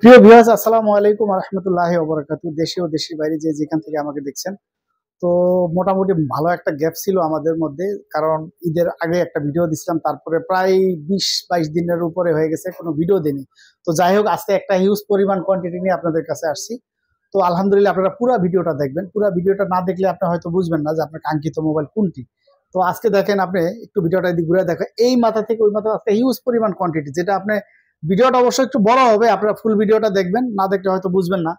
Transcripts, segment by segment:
প্রিয় ভিউয়ার্স, আসসালামু আলাইকুম ওয়া রাহমাতুল্লাহি ওয়া বারাকাতুহু। দেশে ও দেশের বাইরে যে যেখান থেকে আমাকে দেখছেন, তো মোটামুটি ভালো একটা গ্যাপ ছিল আমাদের মধ্যে। কারণ ঈদের আগে একটা ভিডিও দিছিলাম, তারপরে প্রায় 20-22 দিনের উপরে হয়ে গেছে কোনো ভিডিও দিইনি। তো যাই হোক, আজকে একটা হিউজ পরিমাণ কোয়ান্টিটি নিয়ে আপনাদের কাছে আসছি। তো আলহামদুলিল্লাহ, আপনারা পুরো ভিডিওটা দেখবেন। পুরো ভিডিওটা না দেখলে আপনি হয়তো বুঝবেন না যে আপনার কাঙ্ক্ষিত মোবাইল কোনটি। তো আজকে দেখেন, আপনি একটু ভিডিওটা এদিকে ঘুরে দেখেন, এই মাথা থেকে ওই মাথা আজকে হিউজ পরিমাণ কোয়ান্টিটি, যেটা আপনি ভিডিওটা অবশ্যই একটু বড় হবে, আপনারা ফুল ভিডিওটা দেখবেন, না দেখলে হয়তো বুঝবেন না।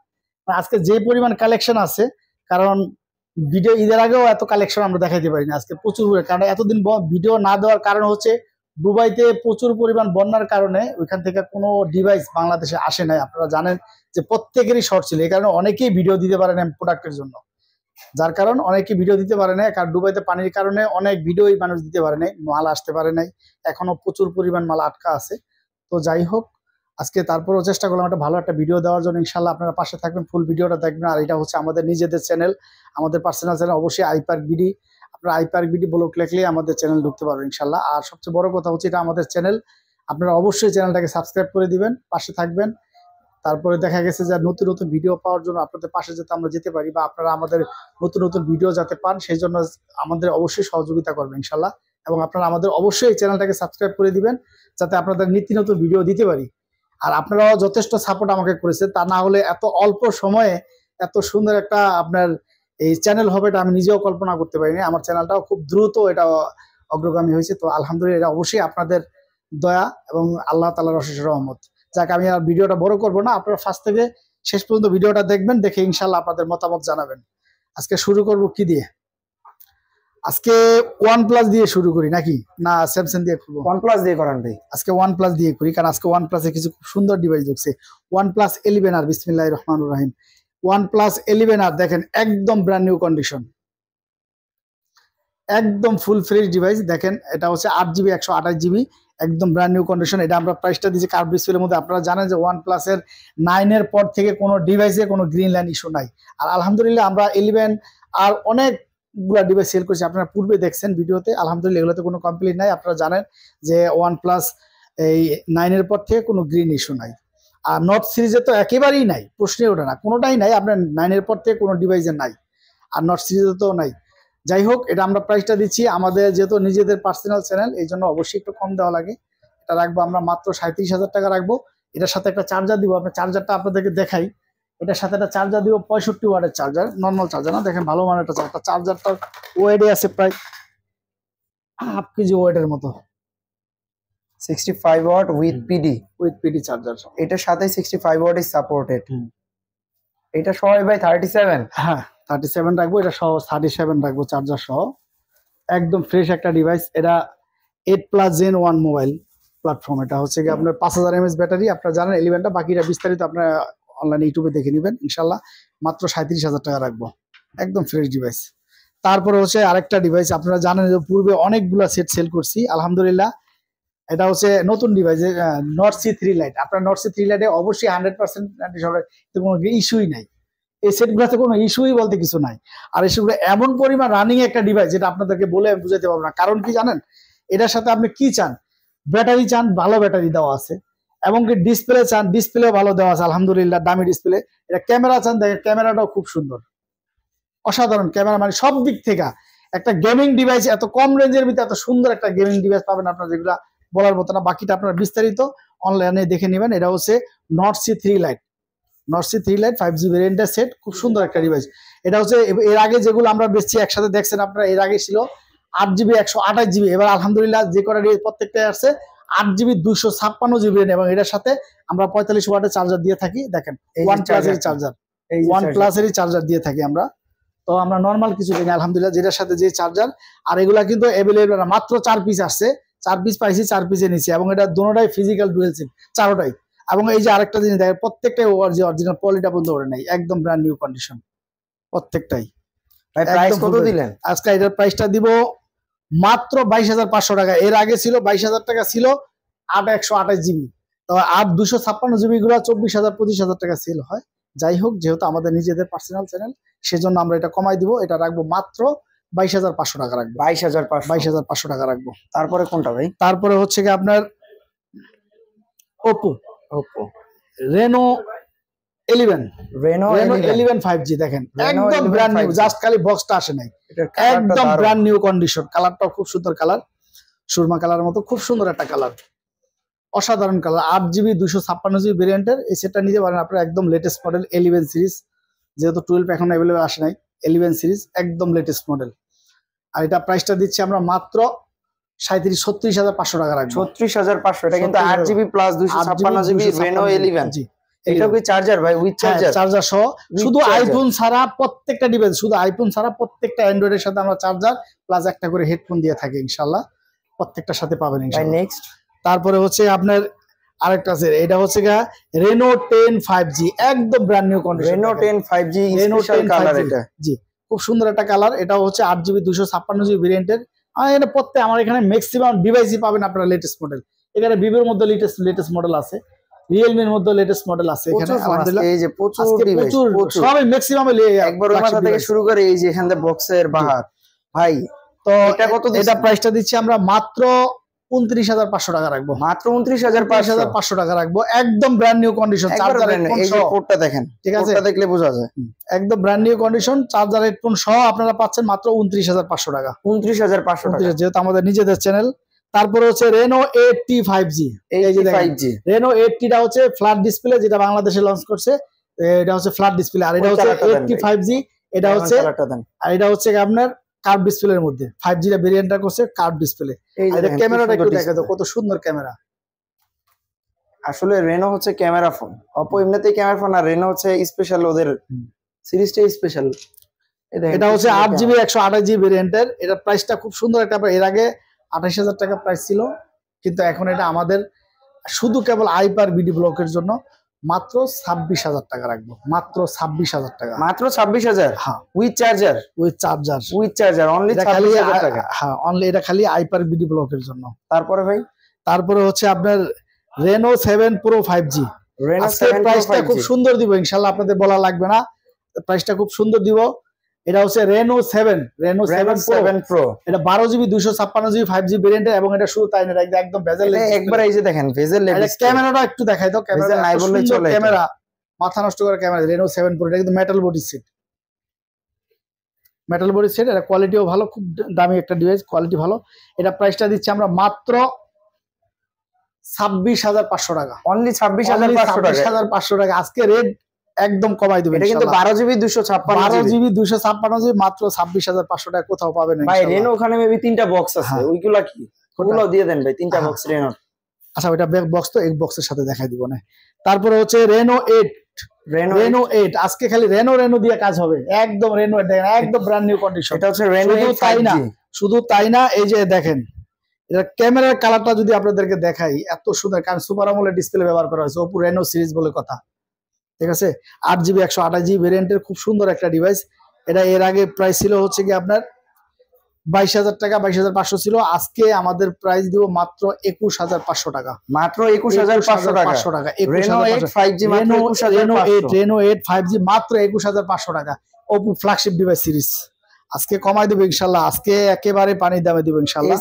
আজকে যে পরিমাণ কালেকশন আছে, কারণ ভিডিও ঈদের আগেও এত কালেকশন আমরা দেখাইতে পারি না। আজকে প্রচুর, কারণ এতদিন ভিডিও না দেওয়ার কারণ হচ্ছে দুবাইতে প্রচুর পরিমাণ বন্যার কারণে ওইখান থেকে কোনো ডিভাইস বাংলাদেশে আসে নাই। আপনারা জানেন যে প্রত্যেকেরই শর্ট ছিল, এই কারণে অনেকেই ভিডিও দিতে পারে না প্রোডাক্টের জন্য, যার কারণ অনেকেই ভিডিও দিতে পারে না। কারণ দুবাইতে পানির কারণে অনেক ভিডিওই মানুষ দিতে পারে নাই, মাল আসতে পারে নাই, এখনো প্রচুর পরিমাণ মাল আটকা আছে। তো যাই হোক, আজকে তারপরেও চেষ্টা করলাম একটা ভালো একটা ভিডিও দেওয়ার জন্য। ইনশাল্লাহ আপনারা পাশে থাকবেন, ফুল ভিডিওটা দেখবেন। আর এটা হচ্ছে আমাদের নিজেদের চ্যানেল, আমাদের পার্সোনাল চ্যানেল, অবশ্যই আইপার্ক বিডি। আপনারা আইপার্ক বিডি ব্লগ লিখলে আমাদের চ্যানেল ঢুকতে পারবেন ইনশাল্লাহ। আর সবচেয়ে বড় কথা হচ্ছে, এটা আমাদের চ্যানেল, আপনারা অবশ্যই চ্যানেলটাকে সাবস্ক্রাইব করে দিবেন, পাশে থাকবেন। তারপরে দেখা গেছে যে নতুন নতুন ভিডিও পাওয়ার জন্য আপনাদের পাশে যাতে আমরা যেতে পারি, বা আপনারা আমাদের নতুন নতুন ভিডিও যাতে পান, সেই জন্য আমাদের অবশ্যই সহযোগিতা করবেন ইনশাল্লাহ। এবং আপনারা আমাদের অবশ্যই এই চ্যানেলটাকে সাবস্ক্রাইব করে দিবেন, যাতে আপনাদের নিত্য নতুন ভিডিও দিতে পারি। আর আপনারাও যথেষ্ট সাপোর্ট আমাকে করেছেন, তা না হলে এত অল্প সময়ে এত সুন্দর একটা আপনার এই চ্যানেল হবে, এটা আমি নিজেও কল্পনা করতে পারিনি। আমার চ্যানেলটাও খুব দ্রুত এটা অগ্রগামী হয়েছে। তো আলহামদুলিল্লাহ, এটা অবশ্যই আপনাদের দয়া এবং আল্লাহ তাআলার অশেষ রহমত। যাক, আমি আর ভিডিওটা বড় করবো না, আপনারা ফার্স্ট থেকে শেষ পর্যন্ত ভিডিওটা দেখবেন, দেখে ইনশাল্লাহ আপনাদের মতামত জানাবেন। আজকে শুরু করব কি দিয়ে? আজকে ওয়ান প্লাস দিয়ে শুরু করি নাকি না স্যামসাং দিয়ে করবো? ওয়ান প্লাস দিয়ে করান ভাই। আজকে ওয়ান প্লাস দিয়ে করি, কারণ আজকে ওয়ান প্লাসে কিছু খুব সুন্দর ডিভাইস ঢুকছে। ওয়ান প্লাস 11R, বিসমিল্লাহির রহমানির রহিম। ওয়ান প্লাস 11R দেখেন, একদম ব্র্যান্ড নিউ কন্ডিশন, একদম ফুল ফ্রেশ ডিভাইস। দেখেন, এটা হচ্ছে 8GB 128GB, একদম ব্র্যান্ড নিউ কন্ডিশন। এটা আমরা প্রাইসটা দিচ্ছি কার্ভ ডিসপ্লের মধ্যে। আপনারা জানেন যে ওয়ান প্লাসের 9-এর পর থেকে কোনো ডিভাইসে কোনো গ্রিন লাইন ইস্যু নাই। আর আলহামদুলিল্লাহ, আমরা 11 আর অনেকগুলা ডিভাইস সেল করছি, আপনারা পূর্বে দেখছেন ভিডিওতে। আলহামদুলিল্লাহ, এগুলোতে কোনো কমপ্লেন নাই। আপনারা জানেন যে ওয়ান প্লাস এই 9-এর পর থেকে কোনো গ্রিন ইস্যু নাই। আর নট সিরিজে তো একেবারেই নাই, প্রশ্নই ওঠে না, কোনোটাই নাই। আপনার 9-এর পর থেকে কোনো ডিভাইসে নাই, আর নট সিরিজে তো নাই। যাই হোক, এটা আমরা প্রাইসটা দিচ্ছি, আমাদের যেহেতু নিজেদের পার্সোনাল চ্যানেল, এই জন্য অবশ্যই একটু কম দেওয়া লাগে। এটা রাখবো আমরা মাত্র 37,000 টাকা রাখবো। এটার সাথে একটা চার্জার দিব, আপনার চার্জারটা আপনাদেরকে দেখাই। এটার সাথে একটা চার্জার দিব, 65 ওয়াটের চার্জার, নর্মাল চার্জার না, দেখেন ভালো মানের একটা চার্জার। চার্জারটার ওয়েটে আছে প্রায় হাফ কেজি ওয়েটের মতো। 65 ওয়াট উইথ পিডি চার্জার, এটার সাথে 65 ওয়াট ইজ সাপোর্টেড। এটা সবাই ভাই 37। হ্যাঁ, 37 রাখবো, এটা সহ 37 রাখবো, চার্জার সহ। একদম ফ্রেশ একটা ডিভাইস। এটা 8+ Gen 1 মোবাইল প্ল্যাটফর্ম। এটা হচ্ছে কি আপনার 5000 mAh ব্যাটারি, আপনারা জানেন 11টা। বাকিটা বিস্তারিত আপনারা অনলাইনে ইউটিউবে দেখে নেবেন ইনশাল্লাহ। মাত্র 37,000 টাকা রাখবো, একদম ফ্রেশ ডিভাইস। তারপরে হচ্ছে আরেকটা ডিভাইস, আপনারা জানেন যে পূর্বে অনেকগুলা সেট সেল করছি আলহামদুলিল্লাহ। এটা হচ্ছে নতুন ডিভাইস, নট C3 লাইট। আপনার নট C3 লাইটে অবশ্যই 100% কোনো ইস্যুই নাই। এই সেটগুলোতে কোনো ইস্যুই বলতে কিছু নাই। আর এসবগুলো এমন পরিমাণ রানিং একটা ডিভাইস, যেটা আপনাদেরকে বলে আমি বুঝাতে পারবো না। কারণ কি জানেন, এটার সাথে আপনি কি চান? ব্যাটারি চান, ভালো ব্যাটারি দেওয়া আছে। এবং কি ডিসপ্লে চান, ডিসপ্লেও ভালো দেওয়া আছে আলহামদুলিল্লাহ, দামি ডিসপ্লে। এটা ক্যামেরা চান, দেখেন ক্যামেরাটাও খুব সুন্দর, অসাধারণ ক্যামেরা। মানে সব দিক থেকে একটা গেমিং ডিভাইস, এত কম রেঞ্জের ভিতরে এত সুন্দর একটা গেমিং ডিভাইস পাবেন আপনারা, যেগুলো বলার মতো না। বাকিটা আপনারা বিস্তারিত অনলাইনে দেখে নেবেন। এটা হচ্ছে not C3 light, not C3 light 5G ভেরিয়েন্টের সেট, খুব সুন্দর একটা ডিভাইস। এটা হচ্ছে এর আগে যেগুলো আমরা বেশি একসাথে দেখছেন আপনারা, এর আগে ছিল 8GB 128GB। এবার আলহামদুলিল্লাহ যে কটা প্রত্যেকটাই আসছে 8GB 256GB, এবং এটার সাথে আমরা 45 ওয়াটের চার্জার দিয়ে থাকি। দেখেন ওয়ান প্লাসের চার্জার, ওয়ান প্লাসেরই চার্জার দিয়ে থাকি আমরা। তো আমরা নর্মাল কিছু দিই আলহামদুলিল্লাহ, যেটার সাথে যে চার্জার। আর এগুলা কিন্তু অ্যাভেলেবল না, মাত্র 4 পিস আসছে, 4 পিস পাইছি, 4 পিসে নিচ্ছি। এবং এটা দুটোটাই ফিজিক্যাল ডুয়েল সিম, চারোটাই। এবং এই যে আরেকটা জিনিস দেখেন, প্রত্যেকটাই অরিজিনাল পলিটা বন্ধ করে নাই, একদম ব্র্যান্ড নিউ কন্ডিশন প্রত্যেকটাই। প্রাইস কত দিলেন আজকে? এটার প্রাইসটা দিব মাত্র 22,500 টাকা। এর আগে ছিল 22,000 টাকা, ছিল 8/128GB। তো 8/256GB গুলো 24,000 25,000 টাকা সেল হয়। যাই হোক, যেহেতু আমাদের নিজেদের পার্সোনাল চ্যানেল, সেজন্য আমরা এটা কমাই দিব। এটা রাখবো মাত্র 22,500 টাকা রাখবো, 22,500 টাকা রাখবো। তারপরে কোনটা ভাই? তারপরে হচ্ছে কি আপনার ওপো। রেনো 11 রেনো 11 5G দেখেন, একদম ব্র্যান্ড নিউ, জাস্ট খালি বক্সটা আসে নাই, একদম দারুণ। Brand new condition. কালারটাও খুব সুন্দর কালার, সুরমা কালারের মতো খুব সুন্দর একটা কালার, অসাধারণ কালার। 8GB 256GB ভেরিয়েন্টের এই সেটটা নিতে পারেন আপনারা, একদম লেটেস্ট মডেল 11 সিরিজ, যেহেতু 12 এখন অ্যাভেলেবল আসে নাই, 11 সিরিজ একদম লেটেস্ট মডেল। আর এটা প্রাইসটা দিচ্ছি আমরা মাত্র 36,500 টাকা রাখবো। 36,500, এটা কিন্তু 8GB প্লাস 256GB রেনো 11। জি, এটা কি চার্জার ভাই? উইথ চার্জার, চার্জার সহ, শুধু আইফোন ছাড়া প্রত্যেকটা ডিভাইস, শুধু আইফোন ছাড়া প্রত্যেকটা অ্যান্ড্রয়েডের সাথে আমরা চার্জার প্লাস একটা করে হেডফোন দিয়ে থাকি ইনশাআল্লাহ, প্রত্যেকটার সাথে পাবেন ইনশাআল্লাহ। নেক্সট তারপরে হচ্ছে আপনার আরেকটা আছে, এটা হচ্ছে রেনো 10 5G, একদম brand new condition. Reno 10 5G Reno special 10 colour 5G, এটা। জি খুব সুন্দর একটা কালার। এটাও হচ্ছে 8GB 256GB ভেরিয়েন্টের। আর এটা প্রত্যেক আমার এখানে ম্যাক্সিমাম ডিভাইসই পাবেন আপনারা লেটেস্ট মডেল। এখানে ভিভোর মধ্যে লেটেস্ট মডেল আছে, রিয়েলমির মধ্যে লেটেস্ট মডেল আছে এখানে আলহামদুলিল্লাহ। এই যে প্রচুর ডিভাইস, সবই ম্যাক্সিমাম একবার ওই মাথা থেকে শুরু করে এই যে এখানে বক্সের বাহার ভাই। তো এটা কত? এটা প্রাইসটা দিচ্ছি আমরা মাত্র 29,500 টাকা রাখবো। মাত্র 29,500 টাকা রাখবো, একদম brand new condition. Charger headphone এই যে সহ, কোডটা দেখেন, ঠিক আছে, কোডটা দেখলে বোঝা যায় একদম brand new condition. Charger headphone সহ আপনারা পাচ্ছেন মাত্র 29,500 টাকা। 29,500 টাকা, যেহেতু আমাদের নিজেদের চ্যানেল। তারপরে হচ্ছে রেনো 8T 5G, এই যে দেখেন রেনো 8T টা হচ্ছে ফ্ল্যাট ডিসপ্লে, যেটা বাংলাদেশে লঞ্চ করছে, এটা হচ্ছে ফ্ল্যাট ডিসপ্লে। আর এটা হচ্ছে 8T 5G, এটা হচ্ছে, আর এটা হচ্ছে আপনার কার্ভ ডিসপ্লের মধ্যে 5G এর ভেরিয়েন্টটা করছে কার্ভ ডিসপ্লে। এটা ক্যামেরাটা একটু দেখে দাও, কত সুন্দর ক্যামেরা। আসলে রেনো হচ্ছে ক্যামেরা ফোন, অপো এমনিতেই ক্যামেরা ফোন, আর রেনো হচ্ছে স্পেশাল, ওদের সিরিজটা স্পেশাল। এটা হচ্ছে 8GB 128GB ভেরিয়েন্টের। এটা প্রাইসটা খুব সুন্দর একটা, এর আগে 28,000 টাকা প্রাইস ছিল, কিন্তু এখন এটা আমাদের শুধু কেবল আইপার বিডি ব্লকের জন্য মাত্র 26,000 টাকা রাখবো, মাত্র 26,000 টাকা। মাত্র 26,000? হ্যাঁ, উইথ চার্জার, অনলি 26,000 টাকা। হ্যাঁ, অনলি এটা খালি আইপার বিডি ব্লকের জন্য। তারপরে ভাই, তারপরে হচ্ছে আপনার রেনো 7 Pro 5G। রেনো আজকে 7 প্রাইসটা খুব সুন্দর দিব ইনশাআল্লাহ, আপনাদের বলা লাগবে না, প্রাইসটা খুব সুন্দর দিব। এটা হচ্ছে রেনো 7 Pro, এটা 12GB 256GB 5G ভেরিয়েন্ট, এবং এটা শুধু তাই না, একদম বেজেল, একবার এই যে দেখেন বেজেল লেভেল। ক্যামেরাটা একটু দেখাই দাও, ক্যামেরা নাই বললেই চলে, ক্যামেরা মাথা নষ্ট করা ক্যামেরা। রেনো 7 Pro, এটা কিন্তু মেটাল বডি সেট, এটা কোয়ালিটিও ভালো, খুব দামি একটা ডিভাইস, কোয়ালিটি ভালো। এটা প্রাইসটা দিচ্ছি আমরা মাত্র 26,500 টাকা, অনলি 26,500 টাকা। আজকে রেট একদম কমাই দিবেন। এটা কিন্তু 12GB 256GB মাত্র 26,500 টাকা, কোথাও পাবেন না ভাই। রেনো ওখানে মেবি 3টা বক্স আছে, ওইগুলা কি? ওগুলো দিয়ে দেন ভাই, 3টা বক্স রেনো। আচ্ছা, ওইটা ব্যাক বক্স, তো এই বক্সের সাথে দেখাই দিব না। তারপরে হচ্ছে রেনো 8 আজকে খালি রেনো দিয়ে কাজ হবে, একদম রেনো 8 দেখেন, একদম ব্র্যান্ড নিউ কন্ডিশন। এটা হচ্ছে রেনো 8 শুধু তাই না, এই যে দেখেন এটা ক্যামেরার কালারটা যদি আপনাদেরকে দেখাই, এত সুন্দর, কারণ সুপার আমোলেড ডিসপ্লে ব্যবহার করা হয়েছে, ওপো রেনো সিরিজ বলে কথা, ঠিক আছে। 8GB 128GB ভেরিয়েন্টের খুব সুন্দর একটা ডিভাইস। এটা এর আগে প্রাইস ছিল হচ্ছে কি আপনার 22,000 টাকা, 22,500 ছিল। আজকে আমাদের প্রাইস দিব মাত্র 21,500 টাকা, মাত্র 21,500 টাকা। রেনো 8 5G মাত্র 21,500, রেনো 8 5G মাত্র 21,500 টাকা। ওপো ফ্ল্যাগশিপ ডিভাইস সিরিজ আজকে কমাই দেবো ইনশাল্লাহ, আজকে একেবারে পানির দামে দিব ইনশাল্লাহ।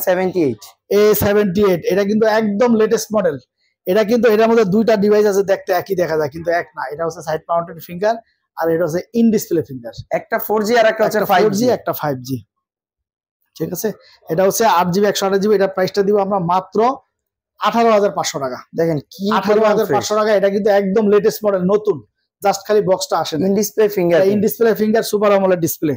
A78 এটা কিন্তু একদম লেটেস্ট মডেল। এটা কিন্তু এটার মধ্যে দুইটা ডিভাইস আছে, দেখতে একই দেখা যায় কিন্তু এক না। এটা হচ্ছে সাইড মাউন্টেড ফিঙ্গার, আর এটা হচ্ছে ইন ডিসপ্লে ফিঙ্গার। একটা 4G আর একটা হচ্ছে 5G, একটা 5G, ঠিক আছে। এটা হচ্ছে 8GB 128GB। এটা প্রাইসটা দিব আমরা মাত্র 18,500 টাকা। দেখেন কি 18,500 টাকা। এটা কিন্তু একদম লেটেস্ট মডেল, নতুন, জাস্ট খালি বক্সটা আসে। In display finger super AMOLED display.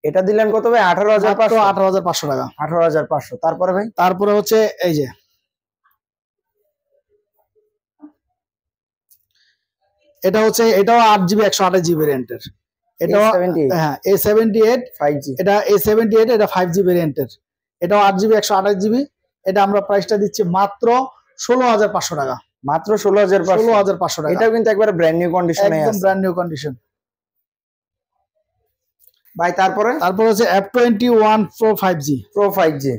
এটা দিলেন কত ভাই? 18,500 টাকা। 18,500। তারপরে ভাই, তারপরে হচ্ছে এই যে এটা হচ্ছে, এটাও 8GB 128GB ভেরিয়েন্টের। এটাও হ্যাঁ A78 5G। এটা A78, এটা 5G ভেরিয়েন্টের। এটাও 8GB 128GB। এটা আমরা প্রাইসটা দিচ্ছি মাত্র 16,500 টাকা, মাত্র 16,500 টাকা। এটাও কিন্তু একবারে ব্র্যান্ড নিউ কন্ডিশনে আছে, একদম ব্র্যান্ড নিউ কন্ডিশন ভাই। তারপরে হচ্ছে F21 Pro 5G।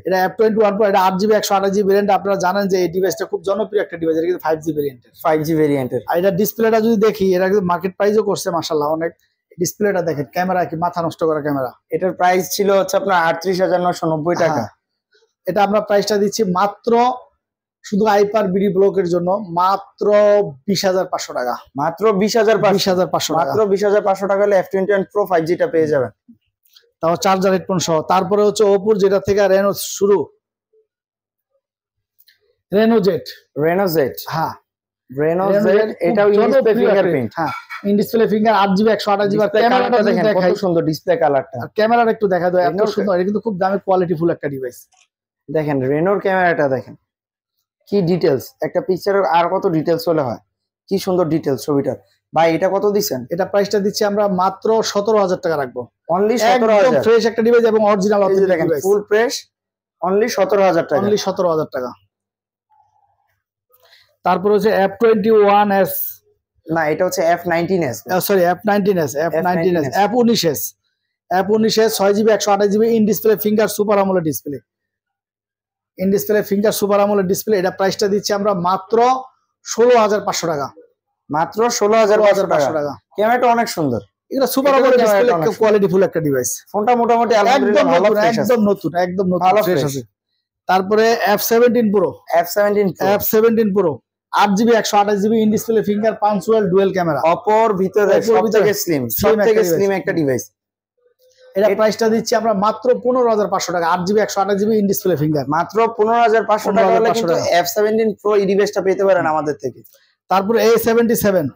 এটা F21 Pro, এটা 8GB 128GB ভেরিয়েন্ট। আপনারা জানেন যে এই ডিভাইসটা খুব জনপ্রিয় একটা ডিভাইস, এটা কিন্তু 5G ভেরিয়েন্টের। আর এটা ডিসপ্লেটা যদি দেখি, এটা কিন্তু মার্কেট প্রাইসও করছে মাশাআল্লাহ অনেক। ডিসপ্লেটা দেখেন, ক্যামেরা কি মাথা নষ্ট করা ক্যামেরা। এটার প্রাইস ছিল হচ্ছে আপনার 38,990 টাকা। এটা আমরা প্রাইসটা দিচ্ছি মাত্র শুধু আইপার বিডি ব্লকের জন্য মাত্র 20,500 টাকা। মাত্র 20,500 টাকা। মাত্র 20,500 টাকা হলে F21 Pro 5G টা পেয়ে যাবেন। তাও চার্জার হেডফোন সহ। তারপরে হচ্ছে ওপোর যেটা থেকে রেনো শুরু, রেনো জেড। হ্যাঁ, রেনো জেড, এটাও ইন ডিসপ্লে ফিঙ্গারপ্রিন্ট। হ্যাঁ, in display finger 8GB 128GB। ক্যামেরাটা দেখেন কত সুন্দর ডিসপ্লে কালারটা। ক্যামেরাটা একটু দেখা দাও, এত সুন্দর। এটা কিন্তু খুব দামি কোয়ালিটি ফুল একটা ডিভাইস। দেখেন রেনোর ক্যামেরাটা দেখেন কি ডিটেইলস, একটা পিকচারের আর কত ডিটেইলস হলে হয়, কি সুন্দর ডিটেইলস ছবিটার। ভাই এটা কত দিবেন? এটা প্রাইসটা দিচ্ছি আমরা মাত্র 17,000 টাকা রাখবো। অনলি 17,000। একদম ফ্রেশ একটা ডিভাইস এবং original authentic device, full fresh, only 17,000 টাকা। অনলি 17,000 টাকা। তারপর হচ্ছে F21s, না এটা হচ্ছে F19s, sorry F19s, F19s, F19s 6GB 128GB in display finger super AMOLED display, in display finger super AMOLED display. এটা প্রাইসটা দিচ্ছি আমরা মাত্র 16,500 টাকা। মাত্র 16,500 টাকা। ক্যামেরাটা অনেক সুন্দর। এটা super AMOLED display, quality full একটা ডিভাইস। ফোনটা মোটামুটি একদম নতুন, একদম নতুন, একদম নতুন ফ্রেশ আছে। তারপরে F17 Pro, F17 Pro 8GB 128GB in display finger punctual dual camera. অপর ভিতরে সবথেকে স্লিম একটা ডিভাইস। এটা প্রাইসটা দিচ্ছি আমরা মাত্র 15,500 টাকা। 8GB 128GB in display finger, মাত্র 15,500 টাকা হলে কিন্তু F17 Pro এই ডিভাইসটা পেতে পারেন আমাদের থেকে। তারপরে A77,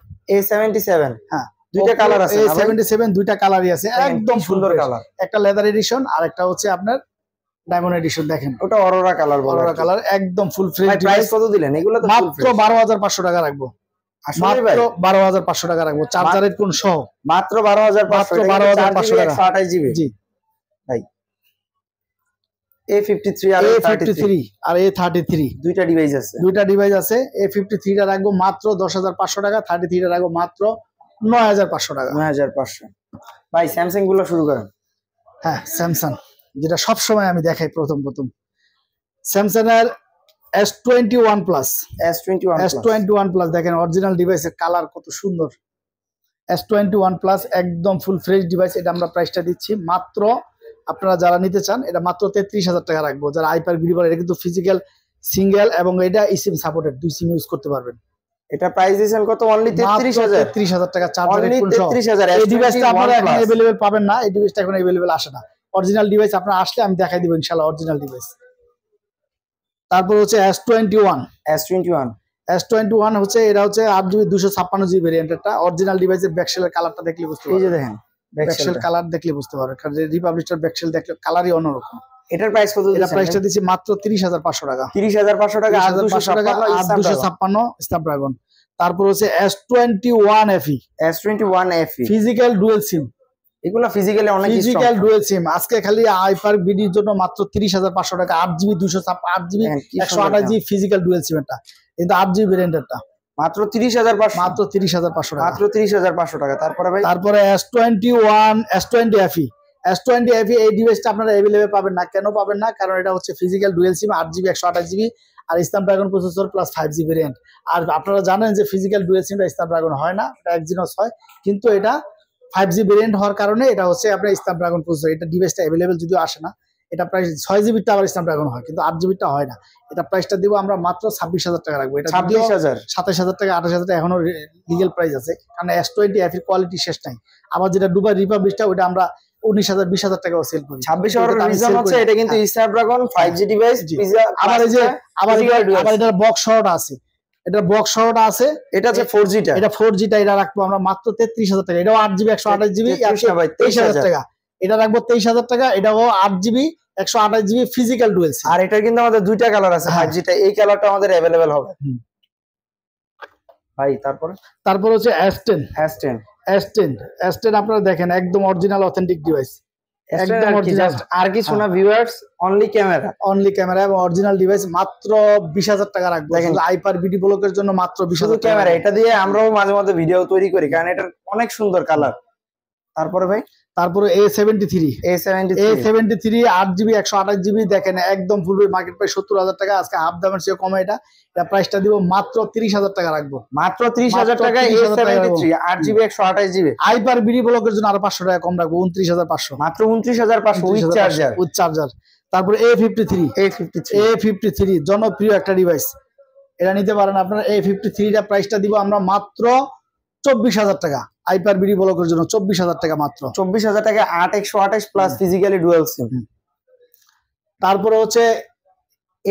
হ্যাঁ দুইটা কালার আছে। A77 দুইটা কালারই আছে, একদম সুন্দর কালার। একটা লেদার এডিশন আর একটা হচ্ছে আপনার ডায়মন্ড এডিশন। দেখেন ওটা অরোরা কালার, অরোরা কালার, একদম ফুল ফ্রেশ। প্রাইস কত দিলেন এগুলো? তো মাত্র 12,500 টাকা রাখবো। মাত্র 12,500 টাকা রাখবো, চার্জারের কোন সহ। মাত্র 12,500 টাকা, 128GB। জি ভাই A53 আর A33 দুইটা ডিভাইস আছে। A53 টা রাখবো মাত্র 10,500 টাকা, 33 টা রাখবো মাত্র 9,500 টাকা। 9,500। ভাই স্যামসাং গুলো শুরু করেন। হ্যাঁ, স্যামসাং যেটা সবসময় আমি দেখাই প্রথম স্যামসাং এর S21 প্লাস দেখেন অরিজিনাল ডিভাইসের কালার কত সুন্দর। S21 প্লাস একদম ফুল ফ্রেশ ডিভাইস। এটা আমরা প্রাইসটা দিচ্ছি মাত্র, আপনারা যারা নিতে চান এটা মাত্র 33,000 টাকা রাখবো। যারা আইপার ভিডিও বলে, এটা কিন্তু ফিজিক্যাল সিঙ্গেল এবং এটা eSIM সাপোর্টেড, 2 সিম ইউজ করতে পারবেন। এটা প্রাইস দিয়েছেন কত? অনলি 33,000 টাকা। Charger only 33,000। এই ডিভাইসটা আপনারা এখন अवेलेबल পাবেন না, এই ডিভাইসটা এখন अवेलेबल আসে না। অরিজিনাল ডিভাইস আপনারা আসলে আমি দেখাই দিব ইনশাআল্লাহ অরিজিনাল ডিভাইস। তারপর হচ্ছে S21 হচ্ছে, এটা হচ্ছে 8GB 256GB ভেরিয়েন্টটা। অরিজিনাল ডিভাইসের ব্যাকশেলের কালারটা দেখলে বুঝতে পারবেন। এই যে দেখেন ব্যাকশেল কালার দেখলে বুঝতে পারবেন, কারণ রিপাবলিশটার ব্যাকশেল দেখলে কালারই অন্যরকম। এটার প্রাইস কত? এটা প্রাইসটা দিচ্ছি মাত্র 30,500 টাকা। 30,500 টাকা, 256 স্ন্যাপড্রাগন। তারপর হচ্ছে S21 FE ফিজিক্যাল ডুয়াল সিম। এগুলো ফিজিক্যালি অনেক ফিজিক্যাল ডুয়াল সিম। আজকে খালি আইপার বিডির জন্য মাত্র 30,500 টাকা। 8GB 128GB ফিজিক্যাল ডুয়াল সিম। এটা কিন্তু 8GB ভেরিয়েন্টটা মাত্র 30,500, মাত্র 30,500 টাকা, মাত্র 30,500 টাকা। তারপরে ভাই তারপরে S20 FE এই ডিভাইসটা আপনারা अवेलेबल পাবেন না। কেন পাবেন না? কারণ এটা হচ্ছে physical dual SIM, 8GB 128GB আর Snapdragon processor plus 5G variant. আর আপনারা জানেন যে ফিজিক্যাল ডুয়াল সিমটা স্ন্যাপড্রাগন হয় না, এটা এক্সিনোস হয়, কিন্তু এটা 5G ভেরিয়েন্ট হওয়ার কারণে এটা হচ্ছে আপনার স্ন্যাপড্রাগন প্রসেসর। এটা ডিভাইসটা अवेलेबल যদিও আসে না, এটা প্রাইস 6GB টা আবার স্ন্যাপড্রাগন হয়, কিন্তু 8GB টা হয় না। এটা প্রাইসটা দিব আমরা মাত্র 26,000 টাকা রাখবো। এটা 26,000, 27,000 টাকা, 28,000 টাকা এখনো লিগ্যাল প্রাইস আছে, কারণ S20 FE কোয়ালিটি শেষ নাই। আবার যেটা দুবাই রিপাবলিশটা ওটা আমরা 19,000 20,000 টাকাও সেল করি। 26,000 রিজন হচ্ছে এটা কিন্তু স্ন্যাপড্রাগন 5G ডিভাইস। আবার এই যে আবার এটা বক্স শর্ট আছে, এটা বক্স শর্ট আছে, এটা হচ্ছে 4G টা, এটা 4G টা। এটা রাখবো আমরা মাত্র 33,000 টাকা। এটাও 8GB 128GB 23,000 টাকা। এটা রাখবো 23,000 টাকা। এটাও 8GB 128GB ফিজিক্যাল ডুয়াল সিম। আর এটার কিন্তু আমাদের দুইটা কালার আছে 5G টা, এই কালারটা আমাদের अवेलेबल হবে ভাই। তারপর হচ্ছে S10 আপনারা দেখেন একদম অরিজিনাল অথেন্টিক ডিভাইস, একদম অরিজিনাল। আর কিছু না ভিউয়ার্স, অনলি ক্যামেরা এবং অরিজিনাল ডিভাইস। মাত্র 20,000 টাকা রাখবো দেখেন আইপার বিডি ব্লকের জন্য, মাত্র 20,000 ক্যামেরা। এটা দিয়ে আমরাও মাঝে মাঝে ভিডিও তৈরি করি, কারণ এটা অনেক সুন্দর কালার। তারপরে ভাই, তারপরে A73 8GB 128GB দেখেন একদম ফুল মার্কেট প্রাইস 70,000 টাকা। আজকে হাফ দামের চেয়ে কমে এটা প্রাইসটা দিব মাত্র 30,000 টাকা রাখবো। মাত্র 30,000 টাকা A73 8GB 128GB আইপার বিডি ব্লকের জন্য আরো 500 টাকা কম রাখবো, 29,500, মাত্র 29,500 উইথ চার্জার। তারপরে A53 জনপ্রিয় একটা ডিভাইস। এটা নিতে পারেন আপনারা। A53 টা প্রাইসটা দিব আমরা মাত্র 24,000 টাকা, আইপার বিডি ব্লকের জন্য 24,000 টাকা মাত্র। 24,000 টাকা 8/128 প্লাস ফিজিক্যালি ডুয়াল সিম। তারপরে হচ্ছে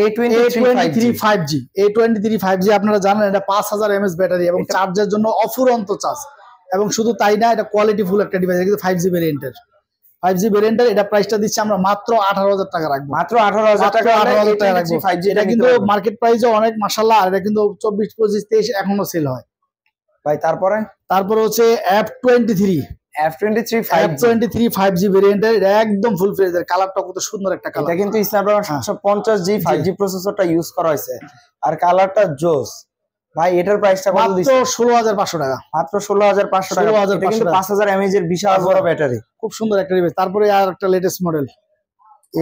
A23 5G। A23 5G আপনারা জানেন এটা 5000 mAh ব্যাটারি এবং চার্জের জন্য অফুরন্ত চার্জ, এবং শুধু তাই না, এটা কোয়ালিটি ফুল একটা ডিভাইস, কিন্তু 5G ভেরিয়েন্টের। 5G ভেরিয়েন্টের এটা প্রাইসটা দিচ্ছি আমরা মাত্র 18,000 টাকা রাখবো। মাত্র 18,000 টাকা, 18,000 টাকা রাখবো। 5G এটা কিন্তু মার্কেট প্রাইসও অনেক মাশাআল্লাহ, আর এটা কিন্তু 24, 25, 23 এখনো সেল হয় ভাই। তারপরে হচ্ছে F23 5G ভেরিয়েন্টের, এটা একদম ফুল ফ্রেজের, কালারটা কত সুন্দর একটা কালার। এটা কিন্তু স্ন্যাপড্রাগন 750G 5G প্রসেসরটা ইউজ করা হয়েছে, আর কালারটা জোস ভাই। এটার প্রাইসটা কত দিচ্ছেন? 16,500 টাকা, মাত্র 16,500 টাকা। এটা কিন্তু 5000 mAh এর বিশাল বড় ব্যাটারি, খুব সুন্দর একটা ডিভাইস। তারপরে আর একটা লেটেস্ট মডেল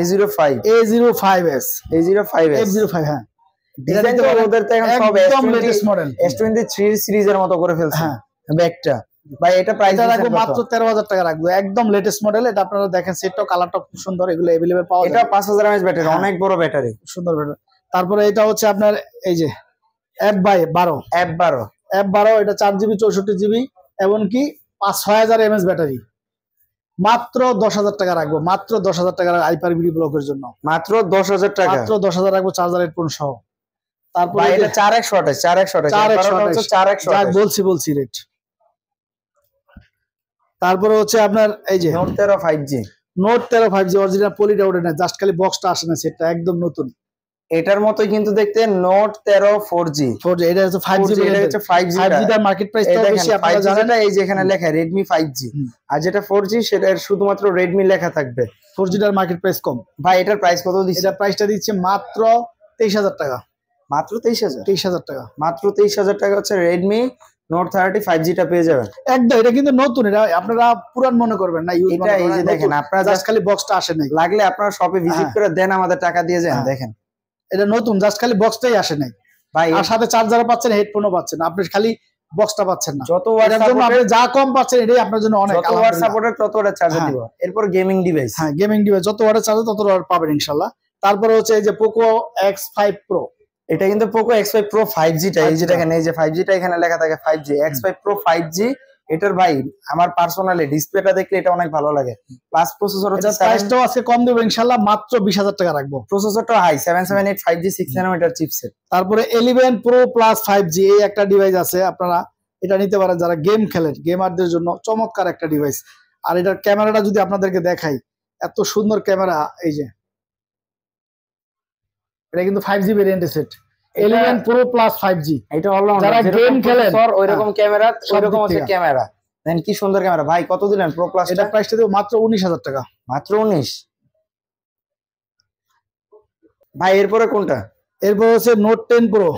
A05s F05। হ্যাঁ, ডিজাইন তো ওদের তো এখন সব একদম লেটেস্ট মডেল S23 সিরিজের মতো করে ফেলছে। হ্যাঁ, ব্যাগটা ভাই এটা প্রাইস রাখবো মাত্র 13,000 টাকা রাখবো, একদম লেটেস্ট মডেল। এটা আপনারা দেখেন, সেটটাও কালারটা খুব সুন্দর, এগুলো अवेलेबल পাওয়া যায়। এটা 5000 mAh ব্যাটারি, অনেক বড় ব্যাটারি, সুন্দর ব্যাটারি। তারপরে এটা হচ্ছে আপনার এই যে F12 এটা 4GB 64GB এমনকি 5-6000 mAh ব্যাটারি, মাত্র 10,000 টাকা রাখবো, মাত্র 10,000 টাকা আইপার বিডি ব্লকের জন্য, মাত্র 10,000 টাকা, মাত্র 10,000 রাখবো চার্জার হেডফোন সহ। তারপরে এটা 4x বলছি রেট। তারপরে হচ্ছে আপনার এই যে Note 13 5G অরিজিনাল পলিটা ওঠে না, জাস্ট খালি বক্সটা আসে না, সেটটা একদম নতুন। এটার মতোই কিন্তু দেখতে Note 13 4G। এটা হচ্ছে 5G, এটা হচ্ছে 5G তার মার্কেট প্রাইসটা বেশি, আপনারা জানেন। এই যে এখানে লেখা Redmi 5G, আর যেটা 4G সেটা শুধুমাত্র Redmi লেখা থাকবে। 4G টার মার্কেট প্রাইস কম ভাই। এটার প্রাইস কত দিচ্ছে? এটা প্রাইসটা দিচ্ছে মাত্র 23,000 টাকা, মাত্র 23,000 টাকা, মাত্র 23,000 টাকা হচ্ছে Redmi Note 30 5G টা পেয়ে যাবেন একদম। এটা কিন্তু নতুন, এটা আপনারা পুরান মনে করবেন না, এটা এই যে দেখেন, আপনারা জাস্ট খালি বক্সটা আসে নাই, লাগলে আপনারা শপে ভিজিট করে দেন, আমাদের টাকা দিয়ে যান। দেখেন এটা নতুন, জাস্ট খালি বক্সটাই আসে নাই ভাই, আর সাথে চার্জারও পাচ্ছেন, হেডফোনও পাচ্ছেন, আপনি খালি বক্সটা পাচ্ছেন না। যত ওয়াট জন্য আপনি যা কম পাচ্ছেন এটাই আপনার জন্য অনেক। যত ওয়াট সাপোর্টেড তত ওয়াট চার্জার দিব। এরপর গেমিং ডিভাইস, হ্যাঁ গেমিং ডিভাইস যত ওয়াট চার্জার তত ওয়াট পাবেন ইনশাআল্লাহ। তারপরে হচ্ছে এই যে Poco X5 Pro, এটা কিন্তু Poco X5 Pro 5G টা, এই যে দেখেন, এই যে 5G টা এখানে লেখা থাকে 5G X5 Pro 5G। এটার ভাই আমার পার্সোনালি ডিসপ্লেটা দেখলে এটা অনেক ভালো লাগে, প্লাস প্রসেসর হচ্ছে প্রাইসটাও আজকে কম দেব ইনশাআল্লাহ, মাত্র 20,000 টাকা রাখবো। প্রসেসরটা হাই 778 5G 6 nanometer চিপসেট। তারপরে 11 Pro Plus 5G এই একটা ডিভাইস আছে, আপনারা এটা নিতে পারেন যারা গেম খেলেন, গেমারদের জন্য চমৎকার একটা ডিভাইস। আর এটার ক্যামেরাটা যদি আপনাদেরকে দেখাই, এত সুন্দর ক্যামেরা। এই যে এটা কিন্তু 5G ভেরিয়েন্টের সেট, 11 Pro Plus 5G। এটা হলো যারা গেম খেলেন ওইরকম ক্যামেরা, ওইরকম হচ্ছে ক্যামেরা। দেন কি সুন্দর ক্যামেরা ভাই। কত দিলেন Pro Plus? এটা প্রাইসটা দেব মাত্র 19,000 টাকা, মাত্র 19 ভাই। এরপরে কোনটা? এরপর হচ্ছে Note 10 Pro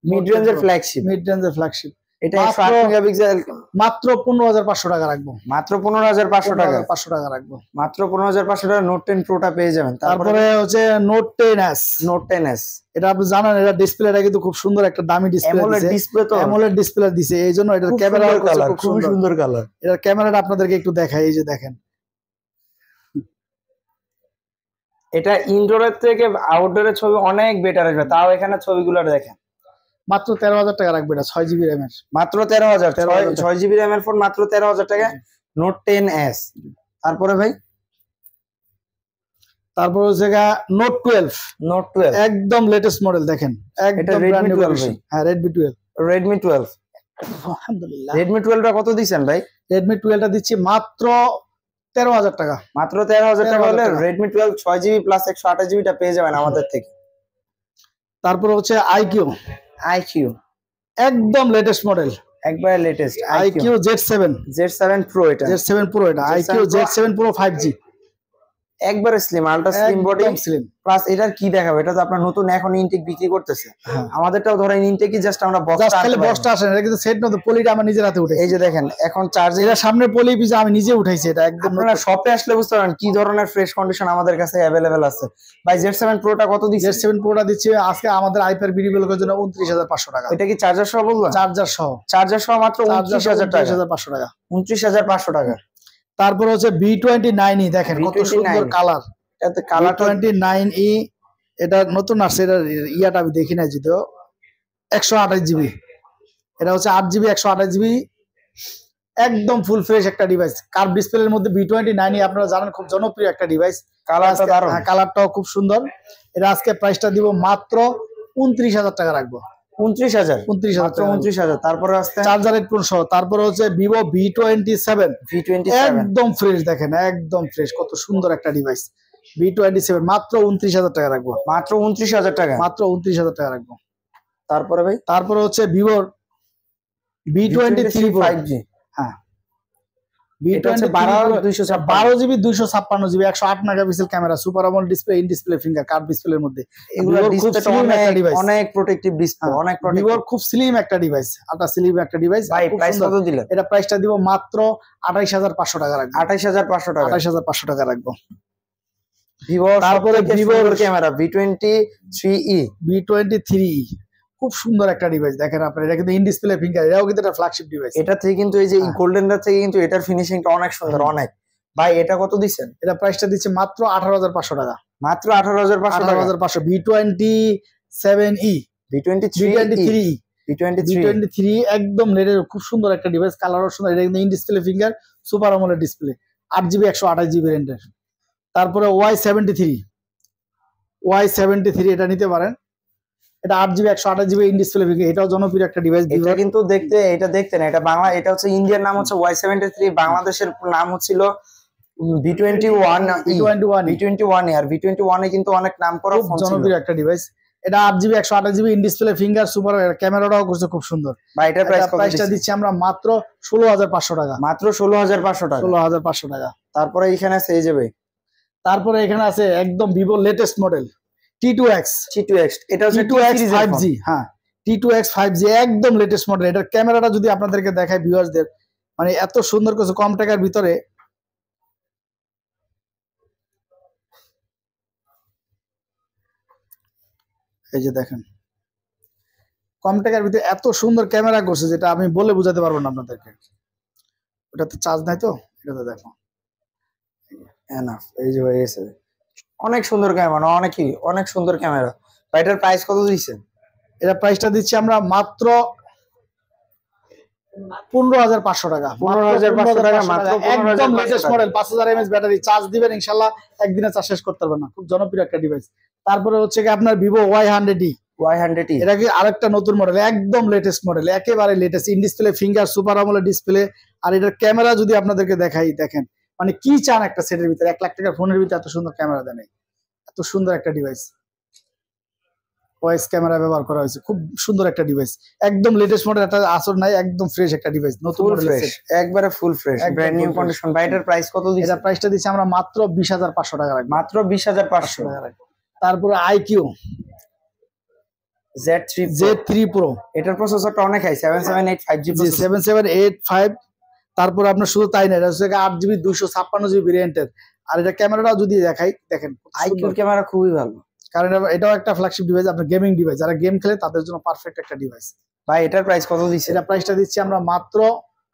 মিড রেঞ্জের ফ্ল্যাগশিপ। এটা 8 মেগাপিক্সেল, মাত্র 15,500 টাকা রাখবো, মাত্র 15,500 টাকা, 500 টাকা রাখবো, মাত্র 15,500 টাকা Note 10 Pro টা পেয়ে যাবেন। তারপরে হচ্ছে Note 10s। এটা আপনি জানেন, এটা ডিসপ্লেটা কিন্তু খুব সুন্দর একটা দামি ডিসপ্লে দিয়েছে, AMOLED ডিসপ্লে দিয়েছে, এইজন্য এটার ক্যামেরা খুব সুন্দর কালার। এটার ক্যামেরাটা আপনাদেরকে একটু দেখাই, এই যে দেখেন, এটা ইনডোরের থেকে আউটডোরের ছবি অনেক বেটার আসবে। তাও এখানে ছবিগুলো দেখেন, মাত্র 13,000 টাকা রাখবে। এটা 6GB RAM এর, মাত্র 13,000, 6GB RAM এর ফোন মাত্র 13,000 টাকা, Note 10s। তারপরে ভাই, তারপর হচ্ছে Note 12 একদম লেটেস্ট মডেল, দেখেন একদম Redmi 12। হ্যাঁ Redmi 12 আলহামদুলিল্লাহ। Redmi 12 টা কত দিচ্ছেন ভাই? Redmi 12 টা দিচ্ছি মাত্র 13,000 টাকা, মাত্র 13,000 টাকা হলে Redmi 12 6GB প্লাস 128GB টা পেয়ে যাবেন আমাদের থেকে। তারপর হচ্ছে IQ একদম লেটেস্ট মডেল, একবারে লেটেস্ট IQ Z7 Pro। এটা IQ Z7 Pro 5G, একবারে slim, ultra slim body slim. Plus এটার কি দেখাবো, এটা তো আপনার নতুন এখন ইনটেক বিক্রি করতেছে। আমাদেরটাও ধরেন ইনটেকই, জাস্ট আমরা বক্সটা আসে, এটা কিন্তু সেট না, তো পলিটা আমার নিজের হাতে উঠে। এই যে দেখেন এখন চার্জ, এটা সামনে পলি পিছে আমি নিজে উঠাইছি। এটা একদম আপনারা শপে আসলে বুঝতে পারবেন কি ধরনের ফ্রেশ কন্ডিশন আমাদের কাছে अवेलेबल আছে। ভাই Z7 Pro টা কত দিচ্ছে? Z7 Pro টা দিচ্ছে আজকে আমাদের আইপার বিডি ব্লকের জন্য 29,500 টাকা। এটা কি চার্জার সহ বললেন? চার্জার সহ মাত্র 29,500 টাকা, 29,500 টাকা। তারপর হচ্ছে B29e, দেখেন কত সুন্দর কালার, এতে কালার 29e এটা নতুন আসছে, এটা ইয়াটা আমি দেখি নাই যদিও। 128 GB, এটা হচ্ছে 8 GB 128 GB, একদম ফুল ফ্রেশ একটা ডিভাইস। কার্ভ ডিসপ্লের মধ্যে V29 আপনারা জানেন খুব জনপ্রিয় একটা ডিভাইস। কালারটাও খুব সুন্দর। এটা আজকে প্রাইসটা দিব মাত্র 29,000 টাকা রাখবো। 29,000। তারপরে আসছে চার্জার হেডফোন সহ। তারপরে হচ্ছে ভিভো V27, একদম ফ্রেশ, দেখেন একদম ফ্রেশ, কত সুন্দর একটা ডিভাইস। V27 মাত্র 29,000 টাকা রাখবো। মাত্র 29,000 টাকা, মাত্র 29,000 টাকা রাখবো। তারপরে ভাই তারপরে হচ্ছে ভিভোর V23 5G। হ্যাঁ, বারো GB 256 GB 108 megapixel camera, super AMOLED display, in display finger, curve ডিসপ্লের মধ্যে। অনেক প্রোটেক্টিভ ডিসপ্লে, অনেক ভিভোর খুব স্লিম একটা ডিভাইস, আলট্রা স্লিম একটা ডিভাইস। ভাই প্রাইস কত দিলেন? এটা প্রাইসটা দিব মাত্র 28,500 টাকা রাখবো। 28,500 টাকা, 28,500 টাকা রাখবো। ভিভো, তারপরে ভিভোর ক্যামেরা V23e, V23e খুব সুন্দর একটা ডিভাইস। দেখেন আপনারা, এটা কিন্তু ইন ডিসপ্লে ফিঙ্গার, এটাও কিন্তু একটা ফ্ল্যাগশিপ ডিভাইস। এটা থেকে কিন্তু এই যে গোল্ডেনটা থেকে কিন্তু এটার ফিনিশিংটা অনেক সুন্দর, অনেক। ভাই এটা কত দিচ্ছেন? এটা প্রাইসটা দিচ্ছে মাত্র 18,500 টাকা, মাত্র 18,500। V27e, V23 একদম লেটেস্ট, খুব সুন্দর একটা ডিভাইস, কালারও সুন্দর। এটা কিন্তু in display finger, super AMOLED display, 8 GB 128 GB রেন্ডের। তারপরে Y73 এটা নিতে পারেন। এটা 8 GB 128 GB in display finger, এটাও জনপ্রিয় একটা ডিভাইস। এটা কিন্তু দেখতে না, এটা বাংলা, এটা হচ্ছে ইন্ডিয়ান নাম হচ্ছে Y73, বাংলাদেশের নাম হচ্ছিল V21 আর V21 এ কিন্তু অনেক নাম করা ফোন ছিল, জনপ্রিয় একটা ডিভাইস। এটা 8 GB 128 GB in display finger, super, ক্যামেরাটাও করছে খুব সুন্দর। ভাই এটার প্রাইসটা দিচ্ছি আমরা মাত্র 16,500 টাকা, মাত্র 16,500 টাকা, 16,500 টাকা। তারপরে এখানে আছে এই যে ভাই, তারপরে এখানে আছে একদম ভিভো লেটেস্ট মডেল T2X, এটা হচ্ছে T2X 5G। হ্যাঁ, T2X 5G একদম লেটেস্ট মডেল। এটার ক্যামেরাটা যদি আপনাদেরকে দেখায় ভিউয়ার্সদের, মানে এত সুন্দর কিছু কম টাকার ভিতরে। এই যে দেখেন, কম টাকার ভিতরে এত সুন্দর ক্যামেরা করছে, যেটা আমি বলে বোঝাতে পারবো না আপনাদেরকে। ওটাতে চার্জ নাই তো, এটাতে দেখো এনাফ। এই যে ভাই এসে অনেক সুন্দর ক্যামেরা, অনেক সুন্দর ক্যামেরা। ভাই এটার প্রাইস কত দিচ্ছেন? এটা প্রাইসটা দিচ্ছি আমরা মাত্র 15,500 টাকা, 15,500 টাকা মাত্র। একদম latest model, 5000 mAh battery, charge দিবেন ইনশাআল্লাহ একদিনে চার্জ শেষ করতে পারবেন না। খুব জনপ্রিয় একটা ডিভাইস। তারপরে হচ্ছে কি আপনার ভিভো Y100e, এটা কি আরেকটা নতুন মডেল, একদম লেটেস্ট মডেল, একেবারে latest, in display finger, super AMOLED display. আর এটার ক্যামেরা যদি আপনাদেরকে দেখাই, দেখেন মানে কি চান একটা সেটের ভিতরে, 1 লাখ টাকার ফোনের ভিতরে এত সুন্দর ক্যামেরা দেন, এত সুন্দর একটা ডিভাইস। ওএস ক্যামেরা ব্যবহার করা হয়েছে, খুব সুন্দর একটা ডিভাইস, একদম লেটেস্ট মডেল, একটা আসর নাই, একদম ফ্রেশ একটা ডিভাইস, নতুন ফ্রেশ, একবারে full fresh, brand new condition. ভাই এটার প্রাইস কত দিচ্ছেন? এটা প্রাইসটা দিচ্ছি আমরা মাত্র 20,500 টাকা রাখবো, মাত্র 20,500 টাকা রাখবো। তারপরে IQ Z3 Pro, এটার প্রসেসরটা অনেক হাই, 778 5G, 7785। তারপর আপনার শুধু তাই না, এটা হচ্ছে 8 GB 256 GB ভেরিয়েন্টের। আর এটা ক্যামেরাটাও যদি দেখাই, দেখেন আইকিউর ক্যামেরা খুবই ভালো, কারণ এটাও একটা ফ্ল্যাগশিপ ডিভাইস, আপনার গেমিং ডিভাইস, যারা গেম খেলে তাদের জন্য পারফেক্ট একটা ডিভাইস। ভাই এটার প্রাইস কত দিচ্ছে? এটা প্রাইসটা দিচ্ছি আমরা মাত্র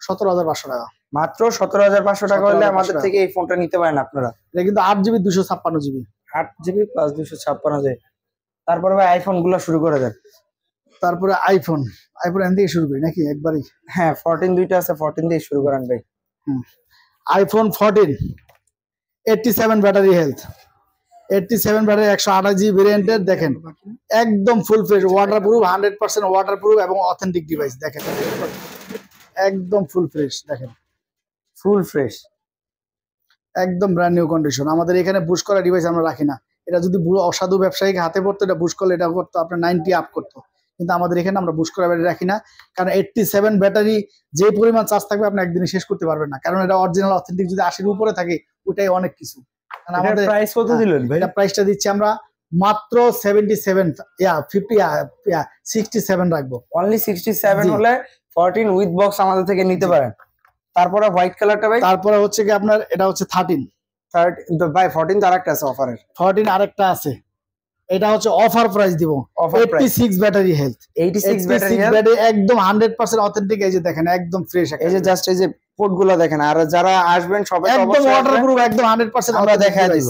17,500 টাকা, মাত্র 17,500 টাকা হলে আমাদের থেকে এই ফোনটা নিতে পারেন আপনারা। এটা কিন্তু 8 GB 256 GB, 8 GB plus 256 GB। তারপরে ভাই আইফোন গুলো শুরু করে দেন। তারপরে আইফোন এখান থেকে শুরু করি নাকি একবারই? হ্যাঁ, 14 দুইটা আছে, 14 দিয়ে শুরু করেন ভাই। IPhone 14 87 battery health, 87 battery, 128 GB ভেরিয়েন্টের। দেখেন একদম ফুল ফ্রেশ, ওয়াটারপ্রুফ, 100% ওয়াটারপ্রুফ এবং অথেন্টিক ডিভাইস। দেখেন একদম ফুল ফ্রেশ, দেখেন ফুল ফ্রেশ, একদম ব্র্যান্ড নিউ কন্ডিশন। আমাদের এখানে বুশ করা ডিভাইস আমরা রাখি না। এটা যদি অসাধু ব্যবসায়িক হাতে পড়তো, এটা বুশ করলে এটা করতো আপনার 90 আপ করতো, কিন্তু আমাদের এখানে আমরা বুশ করা ব্যাটারি রাখি না। কারণ 87 ব্যাটারি যে পরিমাণ চার্জ থাকবে আপনি একদিনে শেষ করতে পারবেন না, কারণ এটা অরিজিনাল অথেন্টিক যদি 80-এর উপরে থাকে ওটাই অনেক কিছু। আমাদের প্রাইস কত দিলেন ভাই? এটা প্রাইসটা দিচ্ছি আমরা মাত্র 67 রাখবো, অনলি 67 হলে 14 উইথ বক্স আমাদের থেকে নিতে পারেন। তারপরে হোয়াইট কালারটা ভাই, তারপরে হচ্ছে কি আপনার এটা হচ্ছে 13 ভাই 14 তো আরেকটা আছে অফারের, 14 আরেকটা আছে, এটা হচ্ছে অফার প্রাইস দিব, 86 ব্যাটারি হেলথ, 86 ব্যাটারি একদম 100% অথেন্টিক। এই যে দেখেন একদম ফ্রেশ, এই যে জাস্ট এই যে পোর্ট গুলো দেখেন। আর যারা আসবেন সবাই একদম ওয়াটারপ্রুফ, একদম 100% আমরা দেখাই দিব,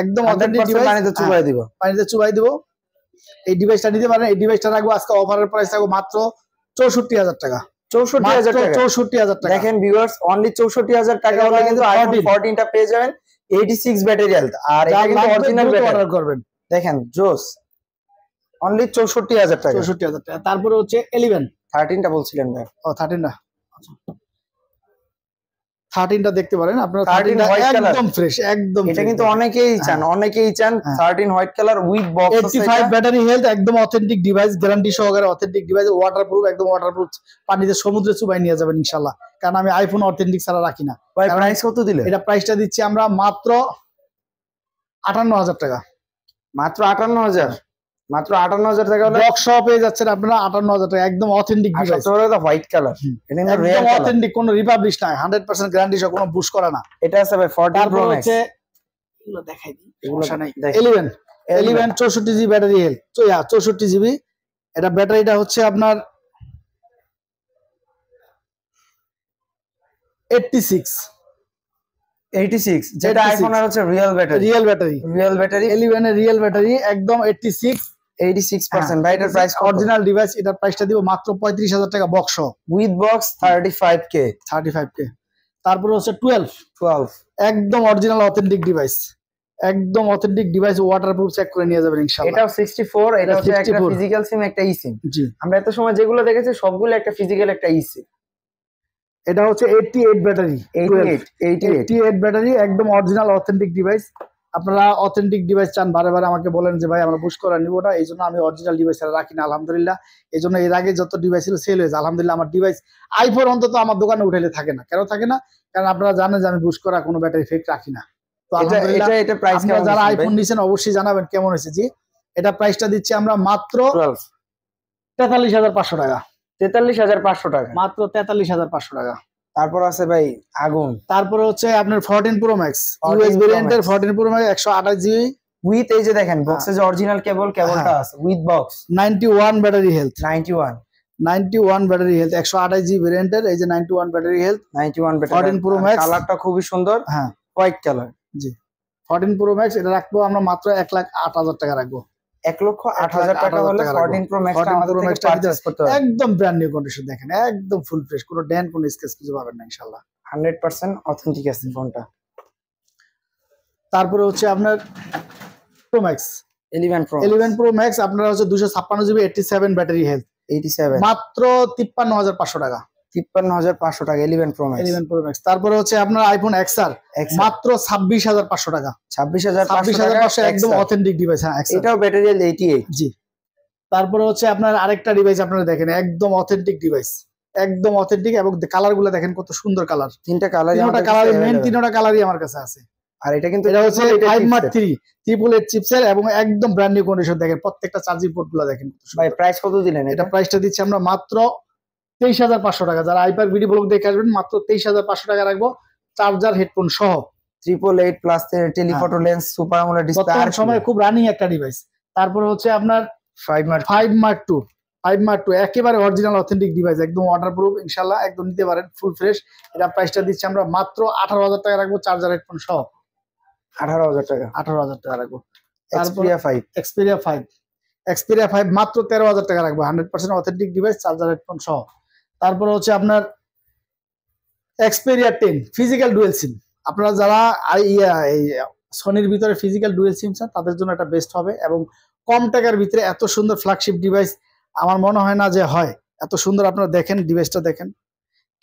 একদম অথেন্টিক ডিভাইস, পানিতে চুবাই দিব, পানিতে চুবাই দিব। এই ডিভাইসটা নিতে পারেন। এই ডিভাইসটা রাখবো আজকে অফারের প্রাইস থাকবে মাত্র 64,000 টাকা। 64,000 টাকা, 64,000 টাকা। দেখেন ভিউয়ার্স, অনলি 64,000 টাকা হলে কিন্তু আইফোন 14 টা পেয়ে যাবেন 86 ব্যাটারি হেলথ। আর এটা কিন্তু অরিজিনাল ব্যাটারি অর্ডার করবেন। দেখেন জোস, অনলি 64,000 টাকা। 64,000 টাকা। তারপরে হচ্ছে 11 13 টা বলছিলেন ভাই। ও 13 না, 13টা দেখতে পারেন আপনারা। 13 একদম ফ্রেশ, একদম। এটা কিন্তু অনেকেই চান, অনেকেই চান 13 হোয়াইট কালার উইথ বক্স আছে। 85 ব্যাটারি হেলথ, একদম অথেন্টিক ডিভাইস, গ্যারান্টি সহকারে অথেন্টিক ডিভাইস, ওয়াটারপ্রুফ, একদম ওয়াটারপ্রুফ। পানিতে সমুদ্রে চুবাই নিয়ে যাবেন ইনশাআল্লাহ, কারণ আমি আইফোন অথেন্টিক ছাড়া রাখি না। ভাই প্রাইস কত দিলে? এটা প্রাইসটা দিচ্ছি আমরা মাত্র 58,000 টাকা। মাত্র 58,000, মাত্র 58,000 টাকা হলে বক্স সহ পেয়ে যাচ্ছেন আপনারা 58,000 টাকা, একদম অথেন্টিক ডিভাইস। এটা হোয়াইট কালার, এটা কিন্তু রিয়েল একদম অথেন্টিক, কোনো রিপাবলিশ নাই, 100% গ্যারান্টি সহ, কোনো বুশ করা না। এটা আছে ভাই 14 প্রো ম্যাক্স। এগুলো দেখাই দিই, সমস্যা নাই। 11 64 জিবি ব্যাটারি হেলথ, 64 জিবি। এটা ব্যাটারিটা হচ্ছে আপনার 86, যেটা আইফোনের হচ্ছে রিয়েল ব্যাটারি, রিয়েল ব্যাটারি, 11 এর রিয়েল ব্যাটারি, একদম 86%। ভাই এটার প্রাইস অরিজিনাল ডিভাইস। এটার প্রাইসটা দিব মাত্র 35,000 টাকা বক্স উইথ বক্স 35k। তারপরে হচ্ছে 12 একদম অরিজিনাল অথেন্টিক ডিভাইস, একদম অথেন্টিক ডিভাইস, ওয়াটারপ্রুফ চেক করে নিয়ে যাবেন ইনশাআল্লাহ। এটাও 64, এটা হচ্ছে একটা ফিজিক্যাল সিম, একটা ই সিম। জি, আমরা এত সময় যেগুলো দেখেছি সবগুলো একটা ফিজিক্যাল, একটা ই সিম। এটা হচ্ছে 88 ব্যাটারি, 88 ব্যাটারি, একদম অরিজিনাল অথেন্টিক ডিভাইস। আপনারা অথেন্টিক ডিভাইস চান, বারে বারে আমাকে বলেন যে ভাই আমরা বুশ করা নিব না, এই জন্য আমি অরিজিনাল ডিভাইস রাখি না আলহামদুলিল্লাহ। এই জন্য এর আগে যত ডিভাইস ছিল সেল হয়েছে আলহামদুলিল্লাহ। আমার ডিভাইস আইফোন অন্তত আমার দোকানে উঠাইলে থাকে না। কেন থাকে না? কারণ আপনারা জানেন যে আমি বুশ করা কোনো ব্যাটারি ফেক রাখি না। তো আলহামদুলিল্লাহ, এটা প্রাইস কেমন? যারা আইফোন নিছেন অবশ্যই জানাবেন কেমন হয়েছে। জি, এটা প্রাইসটা দিচ্ছি আমরা মাত্র 43,500 টাকা। 43,500 টাকা, মাত্র 43,500 টাকা। তারপর আছে ভাই আগুন। তারপরে হচ্ছে আপনার 14 প্রো ম্যাক্স, ইউএস ভেরিয়েন্টের 14 প্রো ম্যাক্স, 128 জিবি উইথ, এই যে দেখেন বক্সে যে অরিজিনাল কেবলটা আছে with box. 91 battery health, 91 battery health, 128 GB ভেরিয়েন্টের, এই যে 91 battery health, 91 battery. 14 pro max, কালারটা খুবই সুন্দর, হ্যাঁ হোয়াইট কালার। জি, 14 প্রো ম্যাক্স এটা রাখবো আমরা মাত্র 1,08,000 টাকা রাখবো। 1,08,000 টাকা হলে 14 প্রো ম্যাক্সটা আমাদের থেকে পারচেজ করতে হবে। একদম ব্র্যান্ড নিউ কন্ডিশন, দেখেন একদম ফুল ফ্রেশ, কোনো ড্যান্ট কোনো স্কেচ কিছু পাবেন না ইনশাআল্লাহ। 100% অথেন্টিক আছে ফোনটা। তারপরে হচ্ছে আপনার প্রো ম্যাক্স 11 প্রো ম্যাক্স, আপনারা হচ্ছে 256 জিবি 87 ব্যাটারি হেলথ, 87, মাত্র 53,500 টাকা। 53,500 টাকা 11 প্রো ম্যাক্স। তারপরে হচ্ছে আপনার আইফোন XR মাত্র 26,500 টাকা। 26,500 একদম অথেন্টিক ডিভাইস। হ্যাঁ, এটাও ব্যাটারি 88। জি, তারপরে হচ্ছে আপনার আরেকটা ডিভাইস আপনারা দেখেন, একদম অথেন্টিক ডিভাইস, একদম অথেন্টিক, এবং কালার গুলো দেখেন কত সুন্দর কালার। তিনটা কালারই আমার কাছে আছে। আর এটা কিন্তু এটা হচ্ছে 5 Mark 3 888 চিপসের, এবং একদম ব্র্যান্ড নিউ কন্ডিশন। দেখেন প্রত্যেকটা চার্জিং পোর্ট গুলো দেখেন। ভাই প্রাইস কত দিলেন? এটা প্রাইসটা দিচ্ছি আমরা মাত্র 23,500 টাকা। যারা আইপার ভিডিও ব্লগ দেখে আসবেন মাত্র 23,500 টাকা রাখবো, চার্জার হেডফোন সহ। 888 plus telephoto lens, super AMOLED display, বর্তমান সময়ে খুব রানিং একটা ডিভাইস। তারপরে হচ্ছে আপনার 5 Mark 2 একেবারে অরিজিনাল অথেন্টিক ডিভাইস, একদম ওয়াটারপ্রুফ ইনশাআল্লাহ, একদম নিতে পারেন ফুল ফ্রেশ। এটা প্রাইসটা দিচ্ছি আমরা মাত্র 18,000 টাকা রাখবো, চার্জার হেডফোন সহ। 18,000 টাকা, 18,000 টাকা রাখবো। Xperia 5 মাত্র 13,000 টাকা রাখবো, 100% অথেন্টিক ডিভাইস, চার্জার হেডফোন সহ। তারপরে হচ্ছে আপনার Xperia 10 ফিজিক্যাল ডুয়েল সিম। আপনারা যারা সনির ভিতরে ফিজিক্যাল ডুয়েল সিম চান তাদের জন্য এটা বেস্ট হবে, এবং কম টাকার ভিতরে এত সুন্দর ফ্ল্যাগশিপ ডিভাইস আমার মনে হয় না যে হয়। এত সুন্দর আপনারা দেখেন, ডিভাইসটা দেখেন,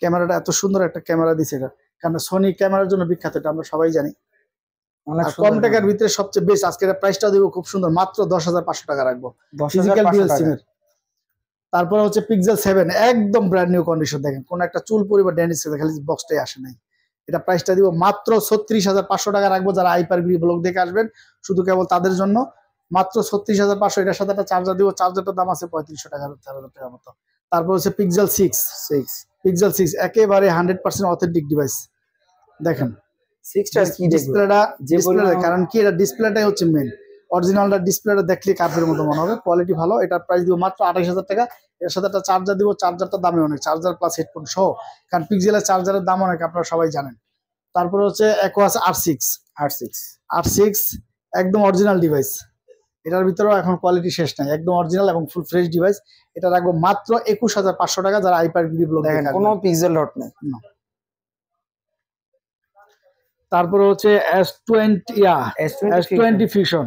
ক্যামেরাটা এত সুন্দর একটা ক্যামেরা দিছে এটা, কারণ সনি ক্যামেরার জন্য বিখ্যাত, এটা আমরা সবাই জানি। কম টাকার ভিতরে সবচেয়ে বেস্ট। আজকে প্রাইসটা দিব খুব সুন্দর, মাত্র 10,500 টাকা রাখবো, ফিজিক্যাল ডুয়েল সিমের। তারপরে হচ্ছে পিক্সেল 7 একদম ব্র্যান্ড নিউ কন্ডিশন, দেখেন কোন একটা চুল পরিবার ড্যানিশ খালি বক্সটাই আসে নাই। এটা প্রাইসটা দিব মাত্র 36,500 টাকা রাখবো। যারা আইপার ব্লগ দেখে আসবেন শুধু কেবল তাদের জন্য মাত্র 36,500। এটার সাথে একটা চার্জার দিব, চার্জারটার দাম আছে 3500 টাকা, 4,000 টাকার মতো। তারপর হচ্ছে পিক্সেল 6 একেবারে 100% অথেন্টিক ডিভাইস। দেখেন ডিসপ্লেটা, কারণ কি এটা ডিসপ্লেটাই হচ্ছে মেন। অরিজিনালটা ডিসপ্লেটা দেখলে কার্ভের মতো মনে হবে, কোয়ালিটি ভালো। এটার প্রাইস দিব মাত্র 28,000 টাকা। এর সাথে একটা চার্জার দিব, চার্জারটা দামে অনেক, চার্জার প্লাস হেডফোন সহ, কারণ পিক্সেলের চার্জারের দাম অনেক, আপনারা সবাই জানেন। তারপরে হচ্ছে Aquos R6 একদম অরিজিনাল ডিভাইস, এটার ভিতরেও এখন কোয়ালিটি শেষ নাই, একদম অরিজিনাল এবং ফুল ফ্রেশ ডিভাইস। এটা রাখবো মাত্র 21,500 টাকা, যারা আইপার ভিডিও ব্লগ দেখেন কোনো পিক্সেল ডট নেই। তারপরে হচ্ছে S20 ফিউশন,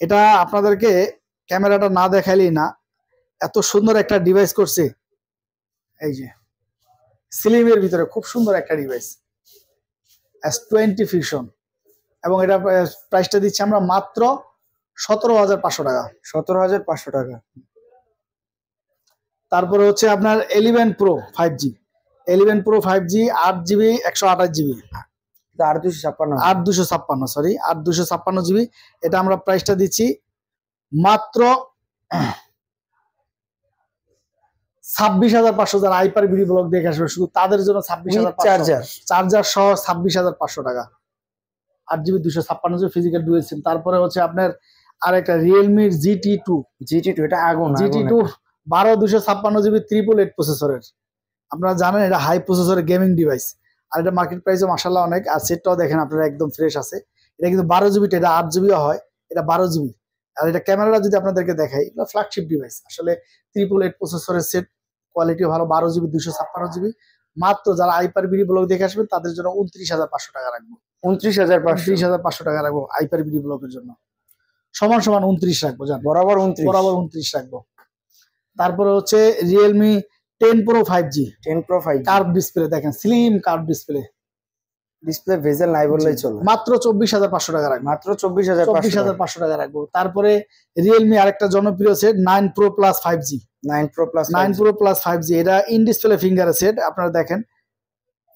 এটা আপনাদেরকে ক্যামেরাটা না দেখাইলেই না, এত সুন্দর একটা ডিভাইস করছে। এই যে স্লিমের ভিতরে খুব সুন্দর একটা ডিভাইস S20 ফিউশন, এবং এটা প্রাইসটা দিচ্ছি আমরা মাত্র 17,500 টাকা। 17,500 টাকা। তারপরে হচ্ছে আপনার 11 Pro 5G, 11 Pro 5G 8GB 128GB 8256 sorry 8256GB। এটা আমরা প্রাইসটা দিচ্ছি মাত্র 26,500, যারা আইপার ভিডিও ব্লগ দেখে আসবে শুধু তাদের জন্য 26,500, চার্জার সহ 26,500 টাকা, 8GB 256GB ফিজিক্যাল ডুয়েল সিম। তারপরে হচ্ছে আপনার আরেকটা রিয়েলমির GT2, এটা আগুন, GT2 12 256GB 888 প্রসেসরের। আপনারা জানেন এটা হাই প্রসেসরের গেমিং ডিভাইস, আর এটা মার্কেট প্রাইসও মাশাআল্লাহ অনেক। আর সেটটাও দেখেন আপনারা একদম ফ্রেশ আছে। এটা কিন্তু 12GB, এটা 8GBও হয়, এটা 12GB। আর এটা ক্যামেরাটা যদি আপনাদেরকে দেখাই, এটা ফ্ল্যাগশিপ ডিভাইস আসলে, 888 প্রসেসরের সেট, কোয়ালিটিও ভালো, 12GB 256GB। মাত্র যারা আইপার ভিডিও ব্লগ দেখে আসবেন তাদের জন্য 29,500 টাকা রাখবো। 29,500 টাকা রাখবো আইপার ভিডিও ব্লগের জন্য, সমান 29 রাখবো, জান বরাবর 29 রাখবো। তারপরে হচ্ছে Realme 10 Pro 5G curve display, দেখেন স্লিম কার্ভ ডিসপ্লে, ভেজেল নাই বললেই চলে। মাত্র 24,500 টাকা রাখবো, মাত্র 24,500 টাকা রাখবো। তারপরে রিয়েলমি আরেকটা জনপ্রিয় set 9 Pro Plus 5G, 9 Pro Plus 5G, এটা ইন ডিসপ্লে ফিঙ্গার সেট। আপনারা দেখেন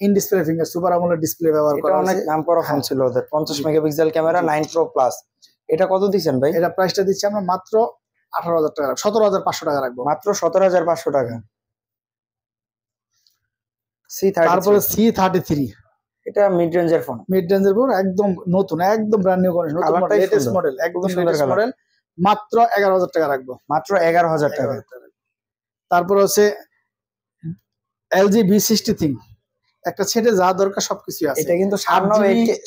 in display finger super AMOLED display ব্যবহার করা, অনেক নাম করা ফোন ছিল ওদের, 50 মেগাপিক্সেল ক্যামেরা 9 Pro Plus। এটা কত দিচ্ছেন ভাই? এটা প্রাইসটা দিচ্ছি আমরা মাত্র 18,000 টাকা, 17,500 টাকা রাখবো, মাত্র 17,500 টাকা। তারপরে C33, এটা মিড রেঞ্জের ফোন, একদম নতুন, একদম brand new condition, latest model, একদম লেটেস্ট মডেল, মাত্র 11,000 টাকা রাখবো, মাত্র 11,000 টাকা। তারপর হচ্ছে LG V60 থিং, একটা সেটে যা দরকার সবকিছু আছে। এটা কিন্তু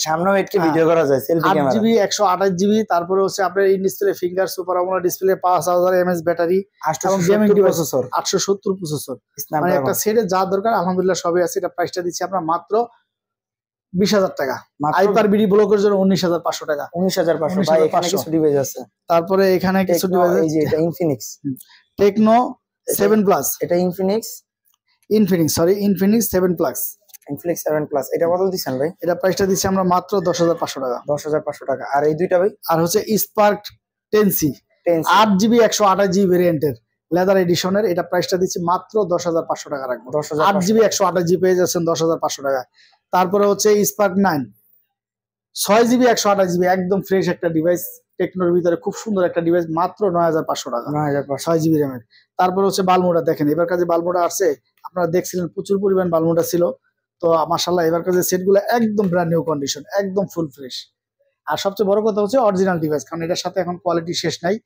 সামনে ওয়েটকে ভিডিও করা যায়, সেলফি ক্যামেরা, 8GB 128GB। তারপরে হচ্ছে আপনার in display finger super AMOLED display, 5000 mAh battery, এবং গেমিং প্রসেসর 870 প্রসেসর। মানে একটা সেটে যা দরকার আলহামদুলিল্লাহ সবই আছে। এটা প্রাইসটা দিচ্ছি আমরা মাত্র 20,000 টাকা। আইপার ভিডিও ব্লগের জন্য 19,500 টাকা, 19,500 ভাই। এখানে কিছু ডিভাইস আছে, তারপরে এখানে কিছু ডিভাইস, এই যে এটা ইনফিনিক্স টেকনো 7 প্লাস, এটা ইনফিনিক্স 7 প্লাস, ইনফিনিক্স 7 প্লাস। এটা কত দিচ্ছেন ভাই? এটা প্রাইসটা দিচ্ছি আমরা মাত্র 10,500 টাকা, 10,500 টাকা। আর এই দুইটা ভাই? আর হচ্ছে স্পার্ক 10C 8GB 128GB ভেরিয়েন্টের লেদার এডিশনের, এটা প্রাইসটা দিচ্ছি মাত্র 10,500 টাকা রাখবো। 8GB 128GB পেয়ে যাচ্ছেন 10,500 টাকা। তারপরে হচ্ছে স্পার্ক 9 6GB 128GB, একদম ফ্রেশ একটা ডিভাইস, টেকনোর ভিতরে খুব সুন্দর একটা ডিভাইস, মাত্র 9,500 টাকা, 6GB র্যামের। তারপর হচ্ছে বালমোডা, দেখেন এবার কাছে বালমোডা আসছে, আপনারা দেখছিলেন প্রচুর পরিমাণ বালমোডা ছিল, তো মাশাআল্লাহ এবার কাছে সেটগুলো একদম ব্র্যান্ড নিউ কন্ডিশন, একদম ফুল ফ্রেশ। আর সবচেয়ে বড় কথা হচ্ছে অরিজিনাল ডিভাইস, কারণ এটার সাথে এখন কোয়ালিটি শেষ নাই,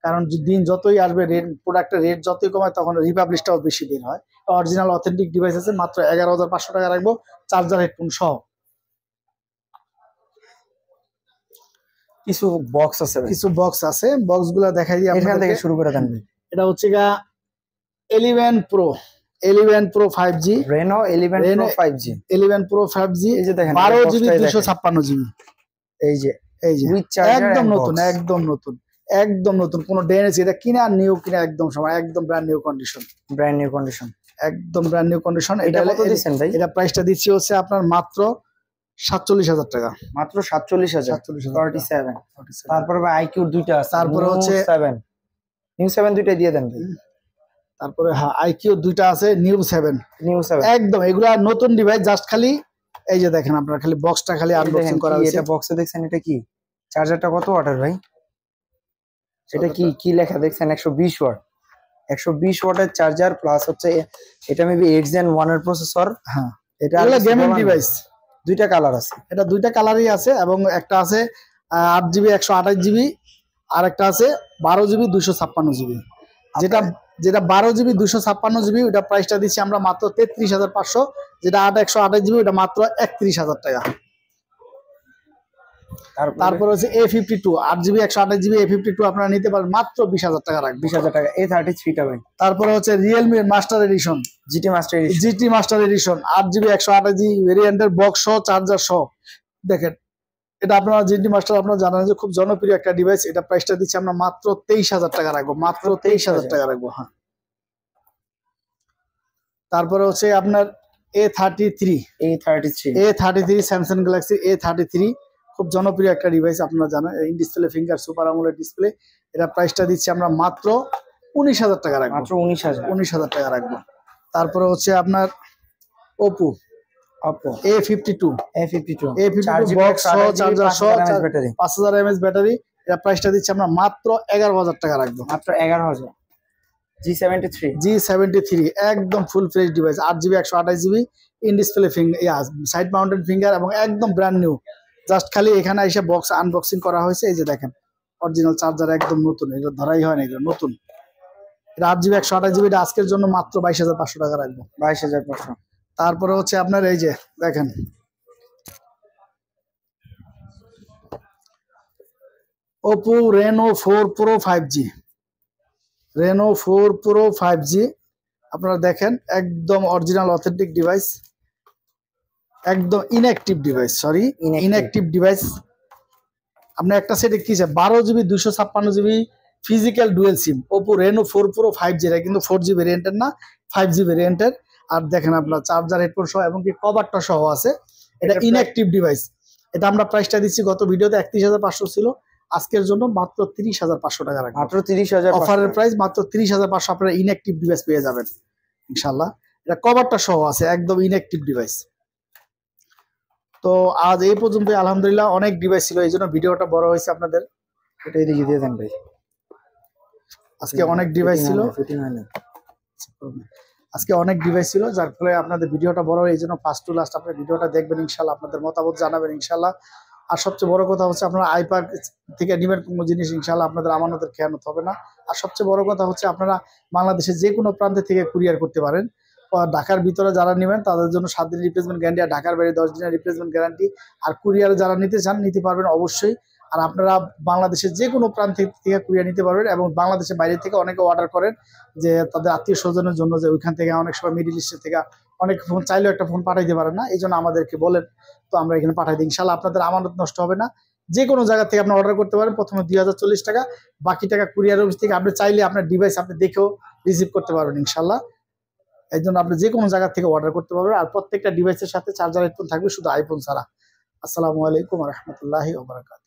কারণ দিন যতই আসবে রেট, প্রোডাক্টের রেট যতই কমায় তখন রিপাবলিশটাও বেশি বের হয়। অরিজিনাল অথেন্টিক ডিভাইস আছে, মাত্র 11,500 টাকা রাখবো, চার্জার হেডফোন সহ। কিছু বক্স আছে, বক্স গুলা দেখাই দিই, এখান থেকে শুরু করে দেন। এটা হচ্ছে 11 Pro 5G, Reno 11 Pro 5G, 11 Pro 5G, এই যে দেখেন 12GB 256GB, এই যে একদম নতুন, কোনো ড্যামেজ, এটা কিনা নিউ কিনা একদম সময়, একদম ব্র্যান্ড নিউ কন্ডিশন, একদম ব্র্যান্ড নিউ কন্ডিশন। এটা কত দিচ্ছেন ভাই? এটা প্রাইসটা দিচ্ছি হচ্ছে আপনার মাত্র 47,000 টাকা, মাত্র 47,000, 47। তারপরে ভাই IQ দুইটা আছে, তারপরে হচ্ছে নিউ 7 দুইটা দিয়ে দেন ভাই। তারপরে হ্যাঁ IQ দুইটা আছে, নিউ 7 একদম, এগুলা নতুন ডিভাইস, জাস্ট খালি এই যে দেখেন আপনারা খালি বক্সটা খালি আনবক্সিং করা হয়েছে। এটা বক্সে দেখছেন, এটা কি চার্জারটা কত ওয়াটের ভাই? এটা কি লেখা দেখছেন? 120 ওয়াট, 120 ওয়াটের চার্জার, প্লাস হচ্ছে এটা মেবি 8 Gen 1 এর প্রসেসর। হ্যাঁ, এটা গেমিং ডিভাইস, দুইটা কালার আছে, এটা দুইটা কালারই আছে, এবং একটা আছে 8GB 128GB, আর একটা আছে 12GB 256GB। যেটা 12GB 256GB ওটা প্রাইসটা দিচ্ছি আমরা মাত্র 33,500, যেটা 128GB ওটা মাত্র 31,000 টাকা। তারপর হচ্ছে A52 8GB 128GB A52 আপনারা নিতে পারেন মাত্র 20,000 টাকা রাখবেন। 20,000 টাকা। A33 টা ভাই। তারপরে হচ্ছে Realme master edition, GT master edition, GT master edition 8GB 128GB ভেরিয়েন্টের বক্স সহ চার্জার সহ। দেখেন এটা আপনারা GT মাস্টার আপনারা জানেন যে খুব জনপ্রিয় একটা ডিভাইস। এটা প্রাইসটা দিচ্ছি আমরা মাত্র 23,000 টাকা রাখবো, মাত্র 23,000 টাকা রাখবো। হ্যাঁ, তারপরে হচ্ছে আপনার A33 স্যামসাং গ্যালাক্সি A33 খুব জনপ্রিয় একটা ডিভাইস আপনারা জানেন। In display finger super AMOLED display. এটা প্রাইসটা দিচ্ছি আমরা মাত্র 19,000 টাকা রাখবো, মাত্র 19,000 টাকা রাখবো। তারপরে হচ্ছে আপনার Oppo A52 বক্স সহ চার্জার সহ 5000 mAh ব্যাটারি। এটা প্রাইসটা দিচ্ছি আমরা মাত্র 11,000 টাকা রাখবো, মাত্র 11,000। G73 একদম full fresh device 8GB 128GB in display finger side mounted finger এবং একদম ব্র্যান্ড নিউ। জাস্ট খালি এখানে এসে বক্স আনবক্সিং করা হয়েছে। এই যে দেখেন অরিজিনাল চার্জার একদম নতুন, এটা ধরাই হয় না, এটা নতুন। এটা 8GB 128GB এটা আজকের জন্য মাত্র 22,500 টাকা রাখবো, 22,500। তারপরে হচ্ছে আপনার এই যে দেখেন Oppo Reno 4 Pro 5G আপনারা দেখেন একদম অরিজিনাল অথেন্টিক ডিভাইস, একদম ইনঅ্যাক্টিভ ডিভাইস। আপনার একটা সেটে কি আছে 12GB 256GB ফিজিক্যাল ডুয়েল সিম Oppo Reno 4 Pro 5G। এটা কিন্তু 4G ভেরিয়েন্টের না, 5G ভেরিয়েন্টের। আর দেখেন আপনার চার্জার হেডফোন সহ এবং কি কভারটা সহ আছে। এটা ইনঅ্যাক্টিভ ডিভাইস। এটা আমরা প্রাইসটা দিচ্ছি গত ভিডিওতে 31,500 ছিল, আজকের জন্য মাত্র 30,500 টাকা রাখবো, মাত্র 30,000 অফারের প্রাইস মাত্র 30,500 আপনারা ইনঅ্যাক্টিভ ডিভাইস পেয়ে যাবেন ইনশাআল্লাহ। এটা কভারটা সহ আছে, একদম ইনঅ্যাক্টিভ ডিভাইস। তো আজ এই পর্যন্ত আলহামদুলিল্লাহ অনেক ডিভাইস ছিল, এই জন্য ভিডিওটা বড় হয়েছে আপনাদের। এটা এদিকে দিয়ে দেন ভাই। আজকে অনেক ডিভাইস ছিল, যার ফলে আপনাদের ভিডিওটা বড় হয়। এই জন্য ফার্স্ট টু লাস্ট আপনার ভিডিওটা দেখবেন ইনশাআল্লাহ, আপনাদের মতামত জানাবেন ইনশাআল্লাহ। আর সবচেয়ে বড় কথা হচ্ছে আপনারা আইপার্ক থেকে নেবেন কোনো জিনিস ইনশাআল্লাহ আপনাদের আমানতের খেয়ানত হবে না। আর সবচেয়ে বড় কথা হচ্ছে আপনারা বাংলাদেশের যে কোনো প্রান্তে থেকে কুরিয়ার করতে পারেন। ঢাকার ভিতরে যারা নেবেন তাদের জন্য 7 দিনের রিপ্লেসমেন্ট গ্যারান্টি, আর ঢাকার বাইরে 10 দিনের রিপ্লেসমেন্ট গ্যারান্টি। আর কুরিয়ারে যারা নিতে চান নিতে পারবেন অবশ্যই। আর আপনারা বাংলাদেশের যে কোনো প্রান্ত থেকে কুরিয়ার নিতে পারবেন। এবং বাংলাদেশের বাইরে থেকে অনেকে অর্ডার করেন যে তাদের আত্মীয় স্বজনের জন্য, যে ওইখান থেকে অনেক সময় মিডিল ইস্টের থেকে অনেক ফোন চাইলেও একটা ফোন পাঠাইতে পারেন না, এই জন্য আমাদেরকে বলেন, তো আমরা এখানে পাঠাই দিই ইনশাআল্লাহ। আপনাদের আমানত নষ্ট হবে না। যে কোনো জায়গা থেকে আপনি অর্ডার করতে পারেন। প্রথমে 2040 টাকা, বাকি টাকা কুরিয়ার অফিস থেকে আপনি চাইলে আপনার ডিভাইস আপনি দেখেও রিসিভ করতে পারবেন ইনশাআল্লাহ। এই জন্য আপনি যে কোনো জায়গা থেকে অর্ডার করতে পারবেন। আর প্রত্যেকটা ডিভাইসের সাথে চার্জার হেডফোন থাকবে, শুধু আইফোন ছাড়া। আসসালামু আলাইকুম ওয়া রাহমাতুল্লাহি ওয়া বারাকাতুহু।